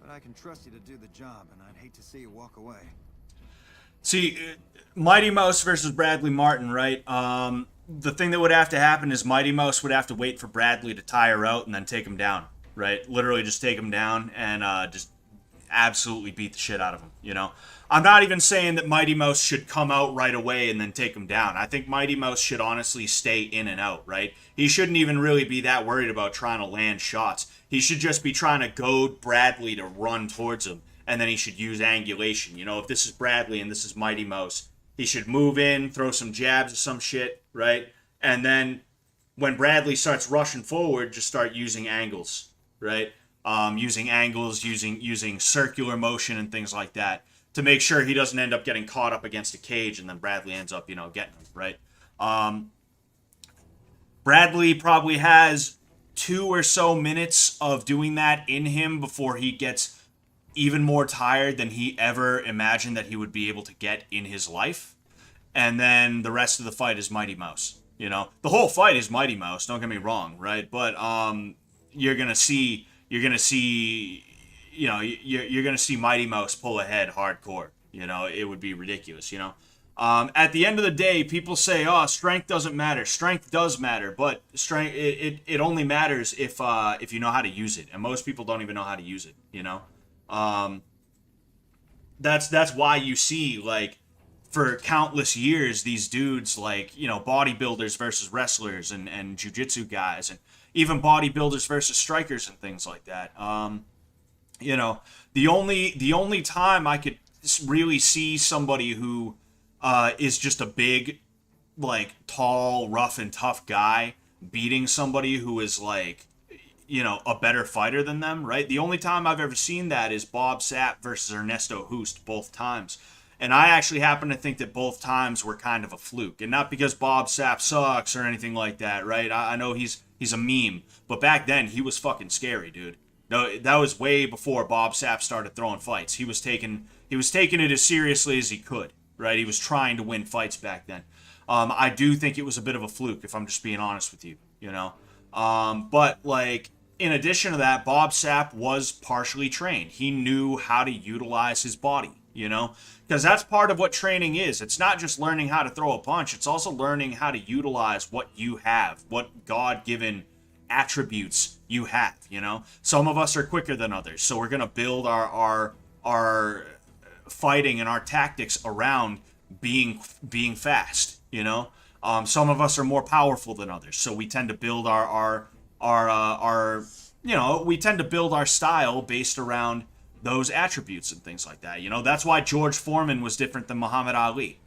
But I can trust you to do the job, and I'd hate to see you walk away. See, Mighty Mouse versus Bradley Martin, right? The thing that would have to happen is Mighty Mouse would have to wait for Bradley to tire out and then take him down, right? Literally just take him down and just absolutely beat the shit out of him, you know? I'm not even saying that Mighty Mouse should come out right away and then take him down. I think Mighty Mouse should honestly stay in and out, right? He shouldn't even really be that worried about trying to land shots. He should just be trying to goad Bradley to run towards him, and then he should use angulation. You know, if this is Bradley and this is Mighty Mouse, he should move in, throw some jabs or some shit, right? And then when Bradley starts rushing forward, just start using angles, right? Using angles, using circular motion and things like that to make sure he doesn't end up getting caught up against a cage and then Bradley ends up, you know, getting him, right? Bradley probably has 2 or so minutes of doing that in him before he gets even more tired than he ever imagined that he would be able to get in his life. And then the rest of the fight is Mighty Mouse. You know, the whole fight is Mighty Mouse, don't get me wrong, right? But you're gonna see Mighty Mouse pull ahead hardcore. You know, it would be ridiculous, you know. At the end of the day, people say, "Oh, strength doesn't matter." Strength does matter, but strength it only matters if you know how to use it, and most people don't even know how to use it. You know, that's why you see, like, for countless years these dudes, like, you know, bodybuilders versus wrestlers and jiu-jitsu guys, and even bodybuilders versus strikers and things like that. You know, the only time I could really see somebody who is just a big, like, tall, rough and tough guy beating somebody who is, like, you know, a better fighter than them, right? The only time I've ever seen that is Bob Sapp versus Ernesto Hoost, both times. And I actually happen to think that both times were kind of a fluke. And not because Bob Sapp sucks or anything like that, right? I know he's a meme. But back then, he was fucking scary, dude. No, that was way before Bob Sapp started throwing fights. He was taking it as seriously as he could, right? He was trying to win fights back then. I do think it was a bit of a fluke, if I'm just being honest with you, you know? But, like, in addition to that, Bob Sapp was partially trained. He knew how to utilize his body, you know? Because that's part of what training is. It's not just learning how to throw a punch. It's also learning how to utilize what you have, what God-given attributes you have, you know? Some of us are quicker than others, so we're going to build our fighting and our tactics around being fast, you know? Some of us are more powerful than others, so we tend to build our style based around those attributes and things like that. You know, that's why George Foreman was different than Muhammad Ali,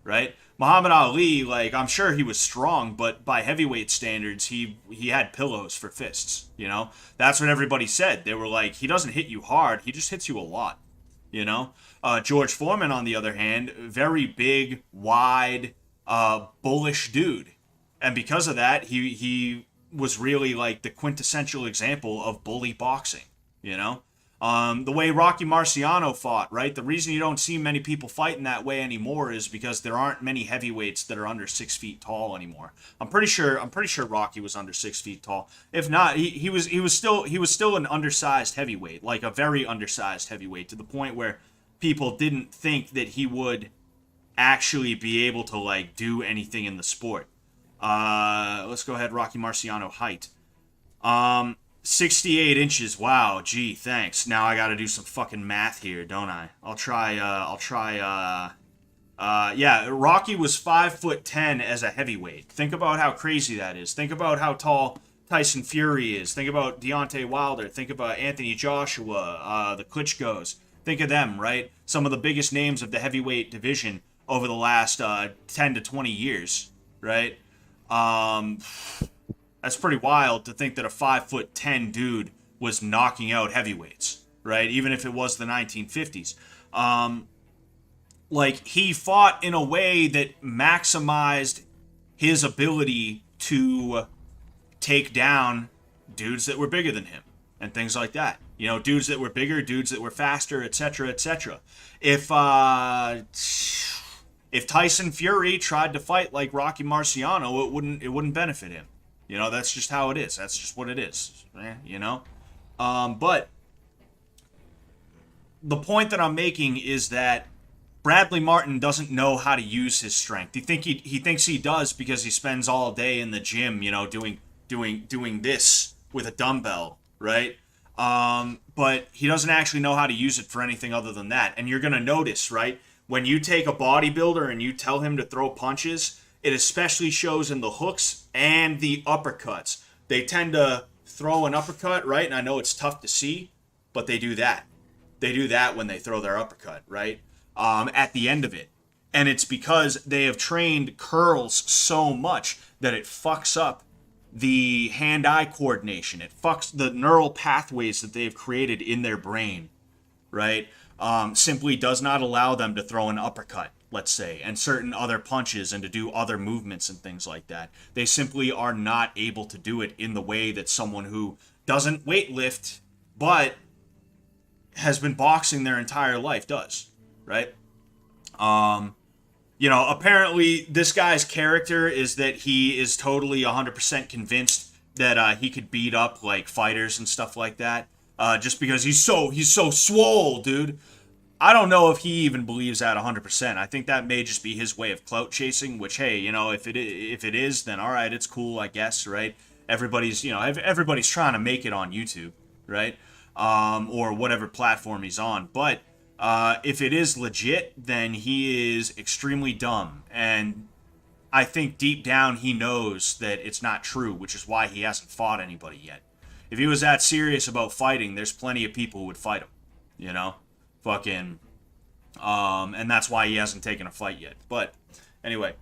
right? Muhammad Ali, like, I'm sure he was strong, but by heavyweight standards, he had pillows for fists, you know? That's what everybody said. They were like, he doesn't hit you hard, he just hits you a lot, you know? George Foreman, on the other hand, very big, wide, bullish dude. And because of that, he was really, like, the quintessential example of bully boxing, you know? The way Rocky Marciano fought, right? The reason you don't see many people fighting that way anymore is because there aren't many heavyweights that are under 6 feet tall anymore. I'm pretty sure Rocky was under 6 feet tall. If not, he was still an undersized heavyweight, like a very undersized heavyweight, to the point where people didn't think that he would actually be able to, like, do anything in the sport. Let's go ahead. Rocky Marciano height. 68 inches. Wow. Gee, thanks. Now I gotta do some fucking math here, don't I? Yeah, Rocky was 5'10" as a heavyweight. Think about how crazy that is. Think about how tall Tyson Fury is. Think about Deontay Wilder. Think about Anthony Joshua, the Klitschko's. Think of them, right? Some of the biggest names of the heavyweight division over the last 10 to 20 years, right? That's pretty wild to think that a 5'10" dude was knocking out heavyweights, right? Even if it was the 1950s. Like, he fought in a way that maximized his ability to take down dudes that were bigger than him and things like that. You know, dudes that were bigger, dudes that were faster, etc., etc. If Tyson Fury tried to fight like Rocky Marciano, it wouldn't benefit him. You know, that's just how it is. That's just what it is. You know, but the point that I'm making is that Bradley Martin doesn't know how to use his strength. He thinks he does because he spends all day in the gym, you know, doing this with a dumbbell, right? But he doesn't actually know how to use it for anything other than that. And you're gonna notice, right, when you take a bodybuilder and you tell him to throw punches, it especially shows in the hooks and the uppercuts. They tend to throw an uppercut, right? And I know it's tough to see, but they do that. They do that when they throw their uppercut, right? At the end of it. And it's because they have trained curls so much that it fucks up the hand-eye coordination. It fucks the neural pathways that they've created in their brain, right? Simply does not allow them to throw an uppercut, let's say, and certain other punches and to do other movements and things like that. They simply are not able to do it in the way that someone who doesn't weightlift but has been boxing their entire life does, right? You know, apparently this guy's character is that he is totally 100% convinced that he could beat up like fighters and stuff like that, just because he's so swole, dude. I don't know if he even believes that 100%. I think that may just be his way of clout chasing. Which, hey, you know, if it is, then all right, it's cool, I guess, right? Everybody's trying to make it on YouTube, right? Or whatever platform he's on, but. If it is legit, then he is extremely dumb. And I think deep down he knows that it's not true, which is why he hasn't fought anybody yet. If he was that serious about fighting, there's plenty of people who would fight him. You know? Fucking... and that's why he hasn't taken a fight yet. But, anyway.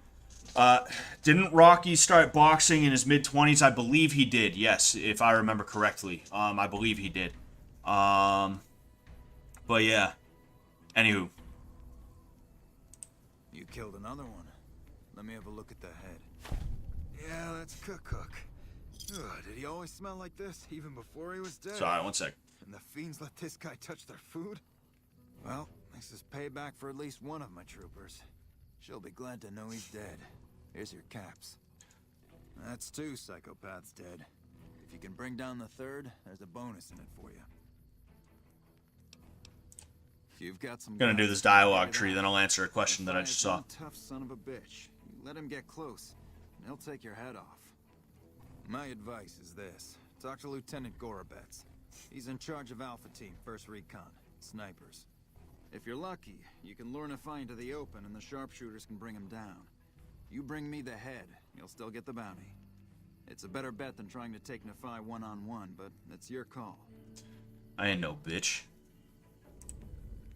Didn't Rocky start boxing in his mid-20s? I believe he did, yes, if I remember correctly. I believe he did. But yeah. Anywho. You killed another one. Let me have a look at the head. Yeah, that's Cook. Ugh, did he always smell like this, even before he was dead? Sorry, one sec. And the fiends let this guy touch their food? Well, this is payback for at least one of my troopers. She'll be glad to know he's dead. Here's your caps. That's 2 psychopaths dead. If you can bring down the third, there's a bonus in it for you. You've got some. Gonna do this dialogue tree, then I'll answer a question that I just saw. Tough son of a bitch. You let him get close, and he'll take your head off. My advice is this: talk to Lieutenant Gorobets. He's in charge of Alpha Team, First Recon, snipers. If you're lucky, you can lure Nafai into the open, and the sharpshooters can bring him down. You bring me the head, you'll still get the bounty. It's a better bet than trying to take Nafai one-on-one, but it's your call. I ain't no bitch.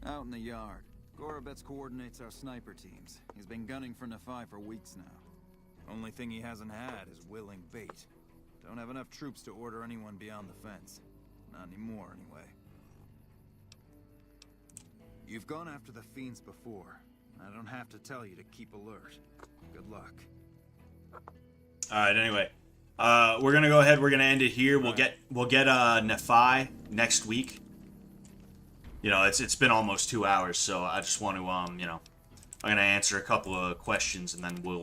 Out in the yard, Gorobets coordinates our sniper teams. He's been gunning for Nafai for weeks now. Only thing he hasn't had is willing bait. Don't have enough troops to order anyone beyond the fence. Not anymore, anyway. You've gone after the fiends before. I don't have to tell you to keep alert. Good luck. Alright, anyway. We're gonna go ahead, we're gonna end it here. We'll get Nafai next week. You know, it's been almost 2 hours, so I just want to, you know, I'm gonna answer a couple of questions and then we'll,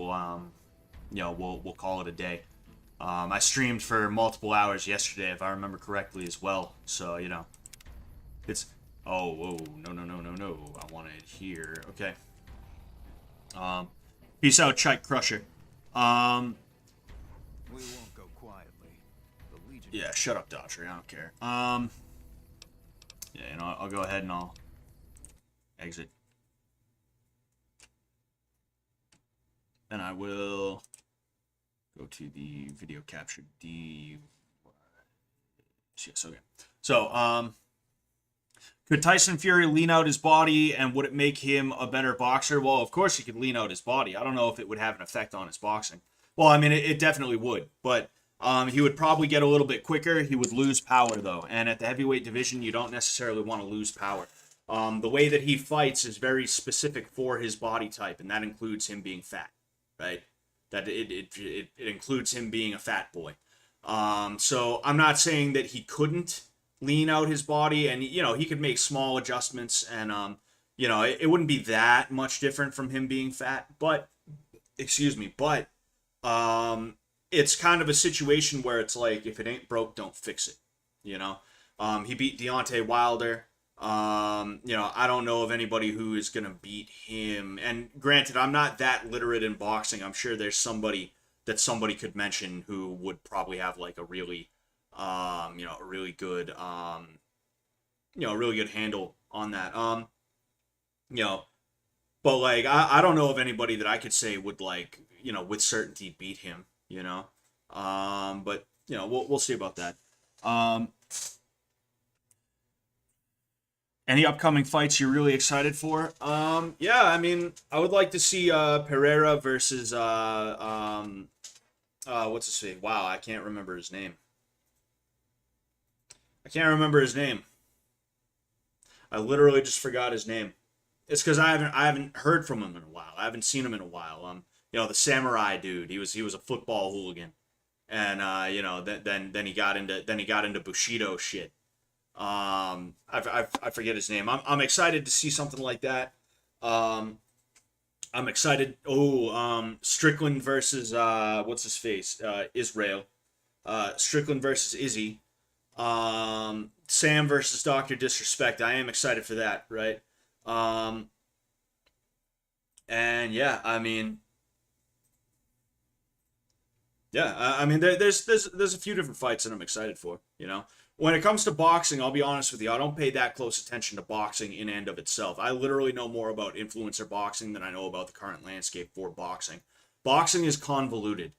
you know, we'll call it a day. I streamed for multiple hours yesterday, if I remember correctly, as well. So, you know, it's whoa, no. I want it here. Okay. Peace out, Chike Crusher. We won't go quietly. The Legion. Yeah, shut up, Daughtry. I don't care. Yeah, you know, I'll go ahead and I'll exit. And I will go to the video capture device. Yes, okay. So, could Tyson Fury lean out his body and would it make him a better boxer? Well, of course he could lean out his body. I don't know if it would have an effect on his boxing. Well, I mean, it definitely would, but he would probably get a little bit quicker. He would lose power, though. And at the heavyweight division, you don't necessarily want to lose power. The way that he fights is very specific for his body type, and that includes him being fat, right? That it includes him being a fat boy. So I'm not saying that he couldn't lean out his body, and he could make small adjustments, and it wouldn't be that much different from him being fat. But excuse me, but it's kind of a situation where it's like, if it ain't broke, don't fix it. He beat Deontay Wilder. I don't know of anybody who is gonna beat him. And granted, I'm not that literate in boxing. I'm sure there's somebody that somebody could mention who would probably have like a really, a really good, a really good handle on that. But like, I don't know of anybody that I could say would, like, with certainty beat him. But we'll see about that. Any upcoming fights you're really excited for? Yeah, I mean, I would like to see Pereira versus what's his name? Wow, I can't remember his name. I literally just forgot his name. It's because I haven't heard from him in a while. I haven't seen him in a while. The samurai dude. He was a football hooligan, and then he got into Bushido shit. I forget his name. I'm excited to see something like that. I'm excited. Strickland versus what's his face? Israel. Strickland versus Izzy. Sam versus Dr. Disrespect. I am excited for that, right? And yeah, I mean, there's a few different fights that I'm excited for. When it comes to boxing, I'll be honest with you, I don't pay that close attention to boxing in and of itself. I literally know more about influencer boxing than I know about the current landscape for boxing. Boxing is convoluted.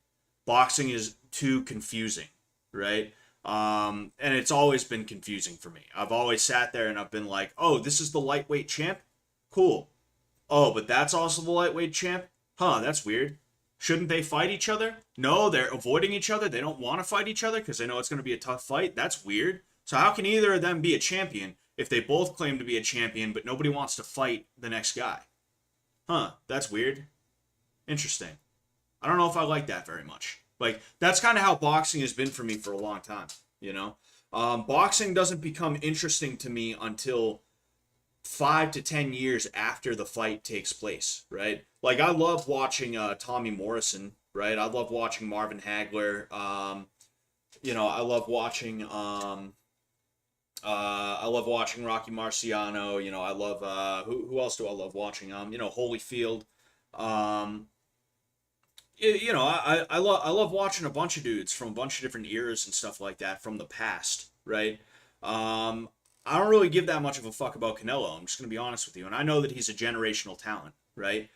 Boxing is too confusing, right? And it's always been confusing for me. I've always sat there and I've been like, oh, this is the lightweight champ? Cool. Oh, but that's also the lightweight champ? Huh, that's weird. Shouldn't they fight each other? No, they're avoiding each other. They don't want to fight each other because they know it's going to be a tough fight. That's weird. So how can either of them be a champion if they both claim to be a champion, but nobody wants to fight the next guy? Huh, that's weird. Interesting. I don't know if I like that very much. Like, that's kind of how boxing has been for me for a long time, Boxing doesn't become interesting to me until 5 to 10 years after the fight takes place, right? Like, I love watching Tommy Morrison, right? I love watching Marvin Hagler. I love watching Rocky Marciano. I love who else do I love watching? Holyfield. I love watching a bunch of dudes from a bunch of different eras and stuff like that from the past, right? I don't really give that much of a fuck about Canelo. I'm just going to be honest with you. And I know that he's a generational talent, right?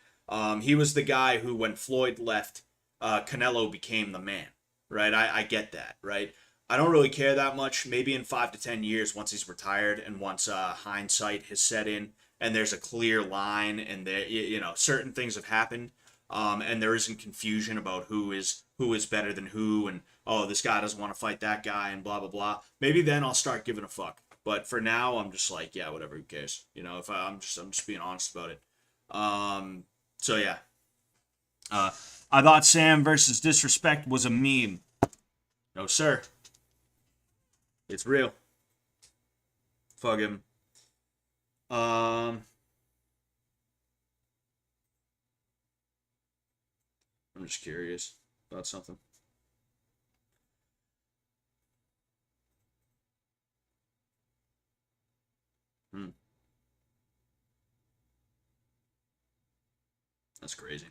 He was the guy who, when Floyd left, Canelo became the man, right? I get that, right? I don't really care that much. Maybe in 5 to 10 years, once he's retired and once hindsight has set in and there's a clear line and there, certain things have happened, and there isn't confusion about who is better than who, and oh, this guy doesn't want to fight that guy and blah blah blah. Maybe then I'll start giving a fuck. But for now, I'm just like, yeah, whatever, who cares? If I'm just being honest about it. So yeah. I thought Sam versus Disrespect was a meme. No, sir. It's real. Fuck him. I'm just curious about something. That's crazy.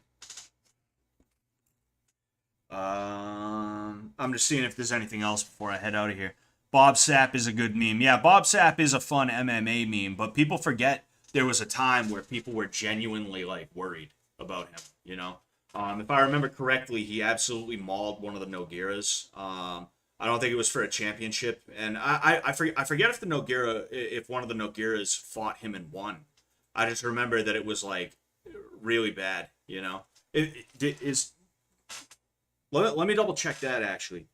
I'm just seeing if there's anything else before I head out of here. Bob Sapp is a good meme. Yeah, Bob Sapp is a fun MMA meme, but people forget there was a time where people were genuinely like worried about him, If I remember correctly, he absolutely mauled one of the Nogueiras. I don't think it was for a championship, and I forget if if one of the Nogueiras fought him and won. I just remember that it was like really bad, Let me double check that actually.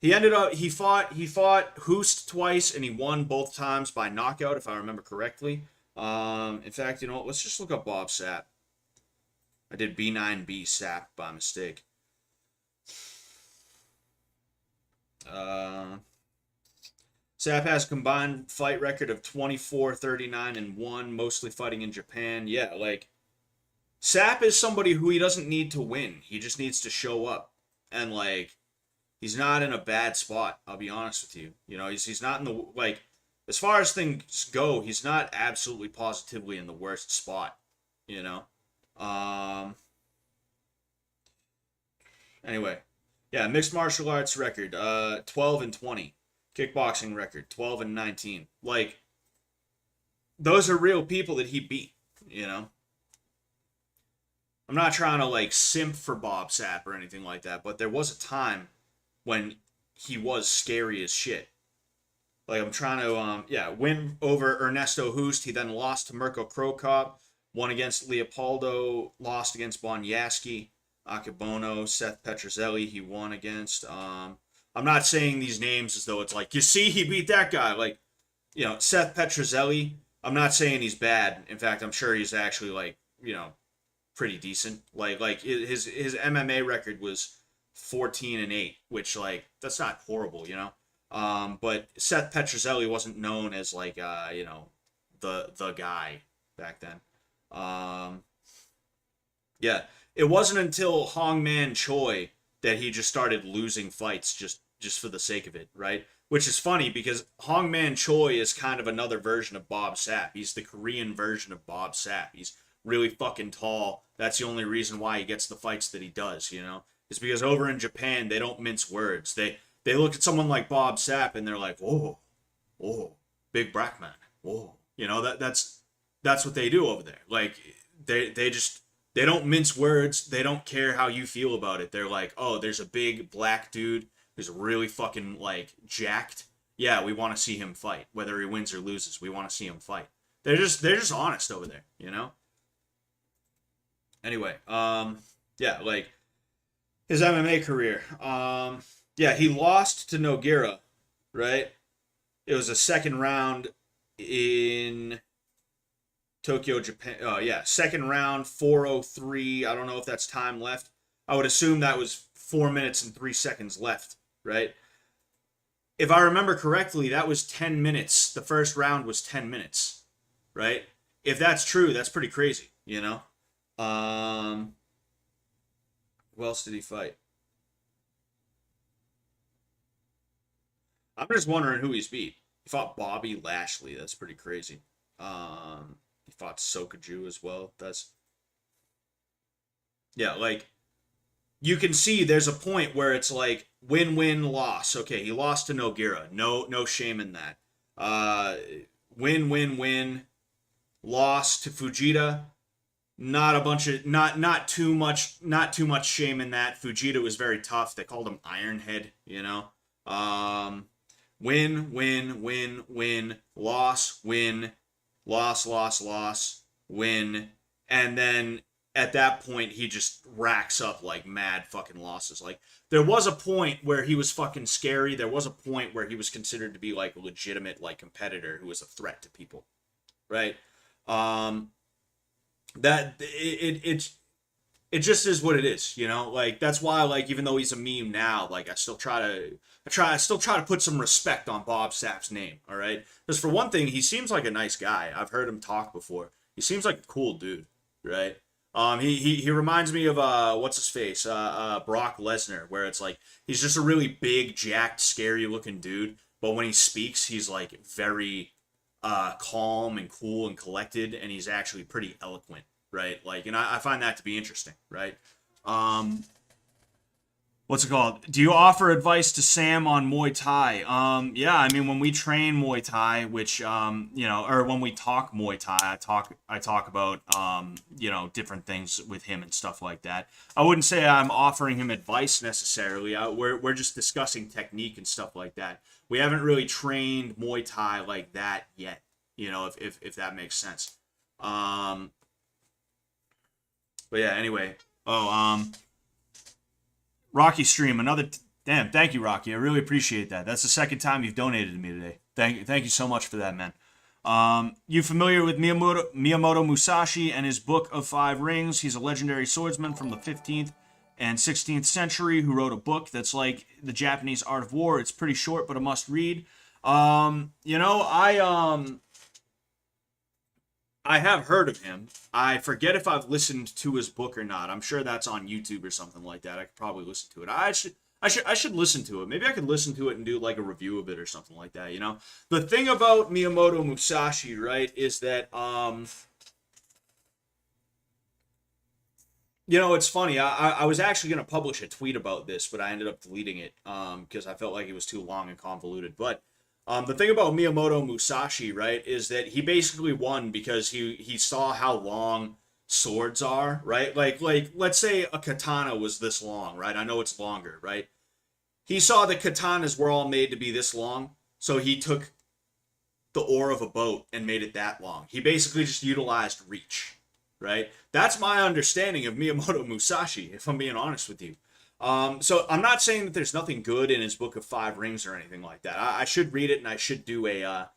He fought Hoost twice and he won both times by knockout, if I remember correctly. In fact, let's just look up Bob Sapp. I did B9B Sapp by mistake. Sapp has a combined fight record of 24, 39, and 1, mostly fighting in Japan. Yeah, like, Sapp is somebody who he doesn't need to win. He just needs to show up. And, like, he's not in a bad spot, I'll be honest with you. You know, he's not in the, like, as far as things go, he's not absolutely positively in the worst spot, you know? Anyway, yeah, mixed martial arts record, 12 and 20. Kickboxing record, 12 and 19. Like, those are real people that he beat, you know? I'm not trying to, like, simp for Bob Sapp or anything like that, but there was a time when he was scary as shit. Like, I'm trying to, win over Ernesto Hoost. He then lost to Mirko Krokop, won against Leopoldo, lost against Bonyaski, Akebono, Seth Petrozelli, he won against. I'm not saying these names as though it's like, you see, he beat that guy. Like, you know, Seth Petrozelli, I'm not saying he's bad. In fact, I'm sure he's actually, like, you know, pretty decent. Like his MMA record was 14 and 8, which, like, that's not horrible, you know? But Seth Petrozelli wasn't known as, like, you know, the guy back then. Yeah, it wasn't until Hongman Choi that he just started losing fights just for the sake of it, right? Which is funny because Hongman Choi is kind of another version of Bob Sapp. He's the Korean version of Bob Sapp. He's really fucking tall. That's the only reason why he gets the fights that he does, you know? It's because over in Japan, they don't mince words. They look at someone like Bob Sapp and they're like, oh, big black man, oh. You know, that's what they do over there. Like, they don't mince words. They don't care how you feel about it. They're like, oh, there's a big black dude who's really fucking, like, jacked. Yeah, we want to see him fight. Whether he wins or loses, we want to see him fight. They're just honest over there, you know? Anyway, yeah, like, his MMA career. Yeah, he lost to Nogueira, right? It was a second round in Tokyo, Japan. Oh, yeah, second round, 4:03. I don't know if that's time left. I would assume that was 4 minutes and 3 seconds left, right? If I remember correctly, that was 10 minutes. The first round was 10 minutes, right? If that's true, that's pretty crazy, you know? Who else did he fight? I'm just wondering who he's beat. He fought Bobby Lashley. That's pretty crazy. He fought Sokaju as well. Yeah, like, you can see there's a point where it's like win-win loss. Okay, he lost to Nogueira. No shame in that. Win-win-win. Loss to Fujita. Not too much shame in that. Fujita was very tough. They called him Ironhead, you know. Win, loss, win, loss, win. And then at that point, he just racks up, like, mad fucking losses. Like, there was a point where he was fucking scary. There was a point where he was considered to be, like, a legitimate, like, competitor who was a threat to people, right? That it just is what it is, you know. Like, that's why, like, even though he's a meme now, like, I still try to put some respect on Bob Sapp's name. All right, because for one thing, he seems like a nice guy. I've heard him talk before. He seems like a cool dude, right? He reminds me of what's his face, Brock Lesnar, where it's like he's just a really big, jacked, scary looking dude, but when he speaks, he's like very calm and cool and collected, and he's actually pretty eloquent, right? Like, and I find that to be interesting, right? What's it called? Do you offer advice to Sam on Muay Thai? Yeah, I mean, when we train Muay Thai, which, you know, or when we talk Muay Thai, I talk about, you know, different things with him and stuff like that. I wouldn't say I'm offering him advice necessarily. We're just discussing technique and stuff like that. We haven't really trained Muay Thai like that yet, you know, if that makes sense. But yeah, anyway. Rocky stream, another damn, thank you, Rocky. I really appreciate that. That's the second time you've donated to me today. Thank you so much for that, man. You familiar with Miyamoto Musashi and his Book of Five Rings? He's a legendary swordsman from the 15th and 16th century who wrote a book that's like the Japanese Art of War. It's pretty short, but a must read. You know, I have heard of him. I forget if I've listened to his book or not. I'm sure that's on YouTube or something like that. I could probably listen to it. I should listen to it. Maybe I could listen to it and do like a review of it or something like that, you know? The thing about Miyamoto Musashi, right, is that you know, it's funny. I was actually going to publish a tweet about this, but I ended up deleting it because I felt like it was too long and convoluted. But the thing about Miyamoto Musashi, right, is that he basically won because he saw how long swords are, right? Like let's say a katana was this long, right? I know it's longer, right? He saw that katanas were all made to be this long, so he took the oar of a boat and made it that long. He basically just utilized reach, right? That's my understanding of Miyamoto Musashi, if I'm being honest with you. So I'm not saying that there's nothing good in his Book of Five Rings or anything like that. I should read it and I should do a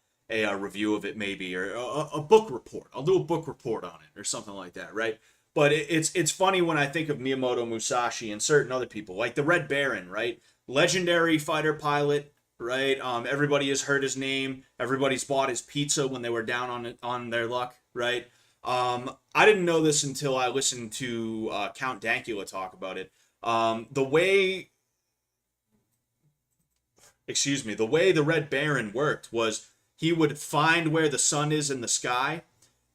review of it maybe, or a book report. I'll do a book report on it or something like that, right? But it's funny when I think of Miyamoto Musashi and certain other people, like the Red Baron, right? Legendary fighter pilot, right? Everybody has heard his name. Everybody's bought his pizza when they were down on their luck, right? I didn't know this until I listened to Count Dankula talk about it. The way the Red Baron worked was he would find where the sun is in the sky,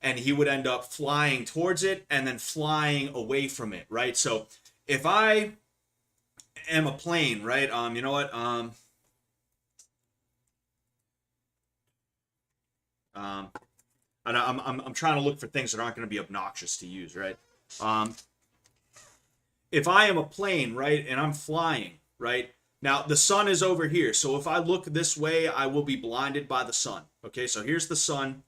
and he would end up flying towards it and then flying away from it, right? So if I am a plane, right? You know what? I'm trying to look for things that aren't going to be obnoxious to use, right? If I am a plane, right, and I'm flying, right? Now, the sun is over here, so if I look this way, I will be blinded by the sun. Okay, so here's the sun.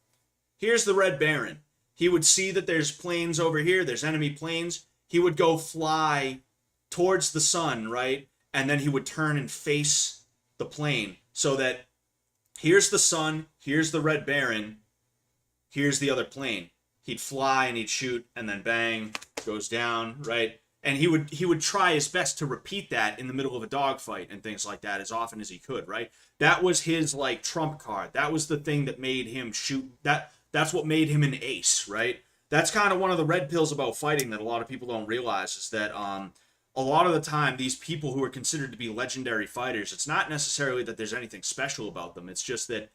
Here's the Red Baron. He would see that there's planes over here, there's enemy planes. He would go fly towards the sun, right? And then he would turn and face the plane so that here's the sun, here's the Red Baron, here's the other plane. He'd fly and he'd shoot, and then bang, goes down, right? And he would try his best to repeat that in the middle of a dogfight and things like that as often as he could, right? That was his like trump card. That was the thing that made him shoot. That's what made him an ace, right? That's kind of one of the red pills about fighting that a lot of people don't realize is that a lot of the time these people who are considered to be legendary fighters, it's not necessarily that there's anything special about them. It's just that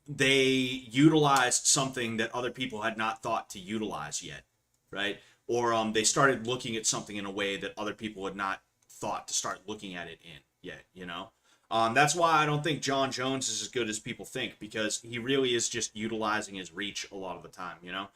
they utilized something that other people had not thought to utilize yet, right? Or they started looking at something in a way that other people had not thought to start looking at it in yet, you know? That's why I don't think John Jones is as good as people think, because he really is just utilizing his reach a lot of the time, you know?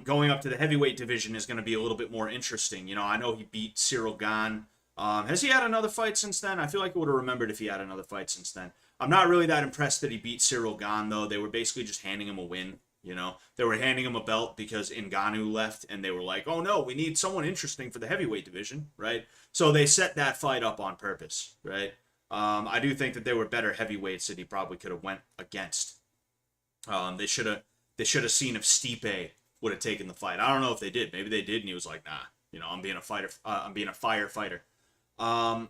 Going up to the heavyweight division is going to be a little bit more interesting. You know, I know he beat Cyril Gane. Has he had another fight since then? I feel like I would have remembered if he had another fight since then. I'm not really that impressed that he beat Cyril Gane, though. They were basically just handing him a win. You know, they were handing him a belt because Ngannou left, and they were like, oh no, we need someone interesting for the heavyweight division, right? So they set that fight up on purpose, right? I do think that there were better heavyweights that he probably could have went against. They should have seen if Stipe would have taken the fight. I don't know if they did. Maybe they did, and he was like, nah, you know, I'm being a fighter. I'm being a firefighter. But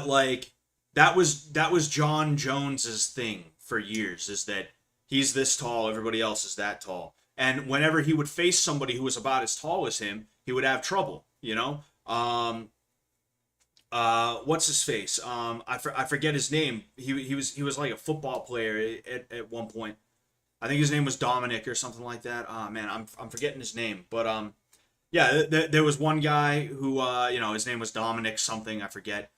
like that was John Jones's thing for years, is that he's this tall, everybody else is that tall. And whenever he would face somebody who was about as tall as him, he would have trouble, you know? What's his face? I forget his name. He was like a football player at one point. I think his name was Dominic or something like that. Oh man, I'm forgetting his name. But yeah, there was one guy who you know, his name was Dominic something, I forget.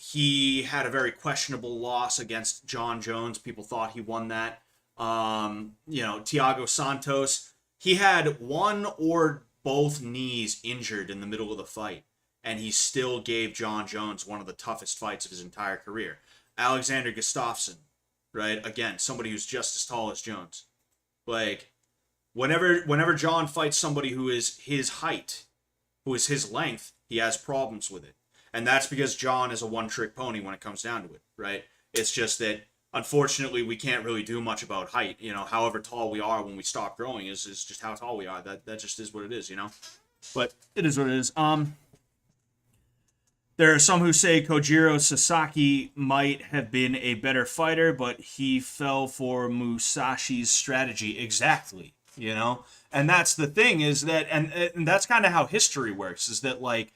He had a very questionable loss against John Jones. People thought he won that. You know, Thiago Santos, he had one or both knees injured in the middle of the fight, and he still gave John Jones one of the toughest fights of his entire career. Alexander Gustafsson, right? Again, somebody who's just as tall as Jones. Like, whenever John fights somebody who is his height, who is his length, he has problems with it. And that's because John is a one-trick pony when it comes down to it, right? It's just that, unfortunately, we can't really do much about height. You know, however tall we are when we stop growing is just how tall we are. That just is what it is, you know? But it is what it is. There are some who say Kojiro Sasaki might have been a better fighter, but he fell for Musashi's strategy. Exactly, you know? And that's the thing is that, and that's kind of how history works, is that, like,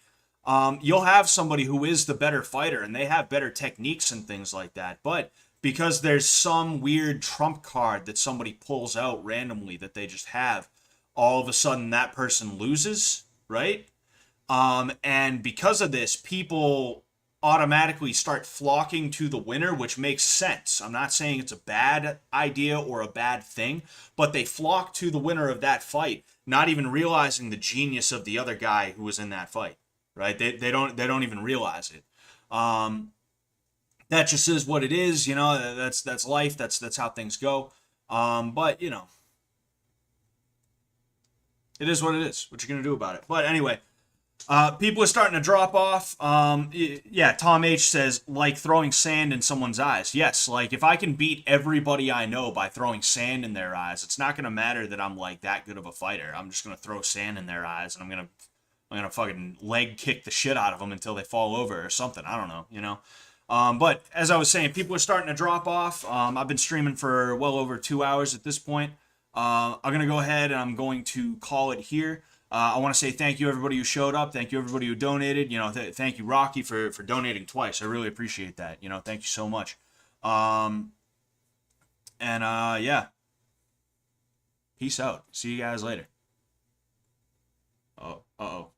you'll have somebody who is the better fighter, and they have better techniques and things like that, but because there's some weird trump card that somebody pulls out randomly that they just have, all of a sudden that person loses, right? And because of this, people automatically start flocking to the winner, which makes sense. I'm not saying it's a bad idea or a bad thing, but they flock to the winner of that fight, not even realizing the genius of the other guy who was in that fight, right? They don't even realize it. That just is what it is, you know. That's life. That's how things go. But you know, it is what it is. What you gonna do about it? But anyway. People are starting to drop off. Yeah, Tom H says, like throwing sand in someone's eyes. Yes, like if I can beat everybody I know by throwing sand in their eyes, it's not gonna matter that I'm like that good of a fighter. I'm just gonna throw sand in their eyes, and I'm gonna fucking leg kick the shit out of them until they fall over or something. I don't know, you know. But as I was saying, people are starting to drop off. I've been streaming for well over 2 hours at this point. I'm gonna go ahead and I'm going to call it here. I want to say thank you everybody who showed up. Thank you everybody who donated. You know, thank you Rocky for donating twice. I really appreciate that. You know, thank you so much. Yeah. Peace out. See you guys later. Oh.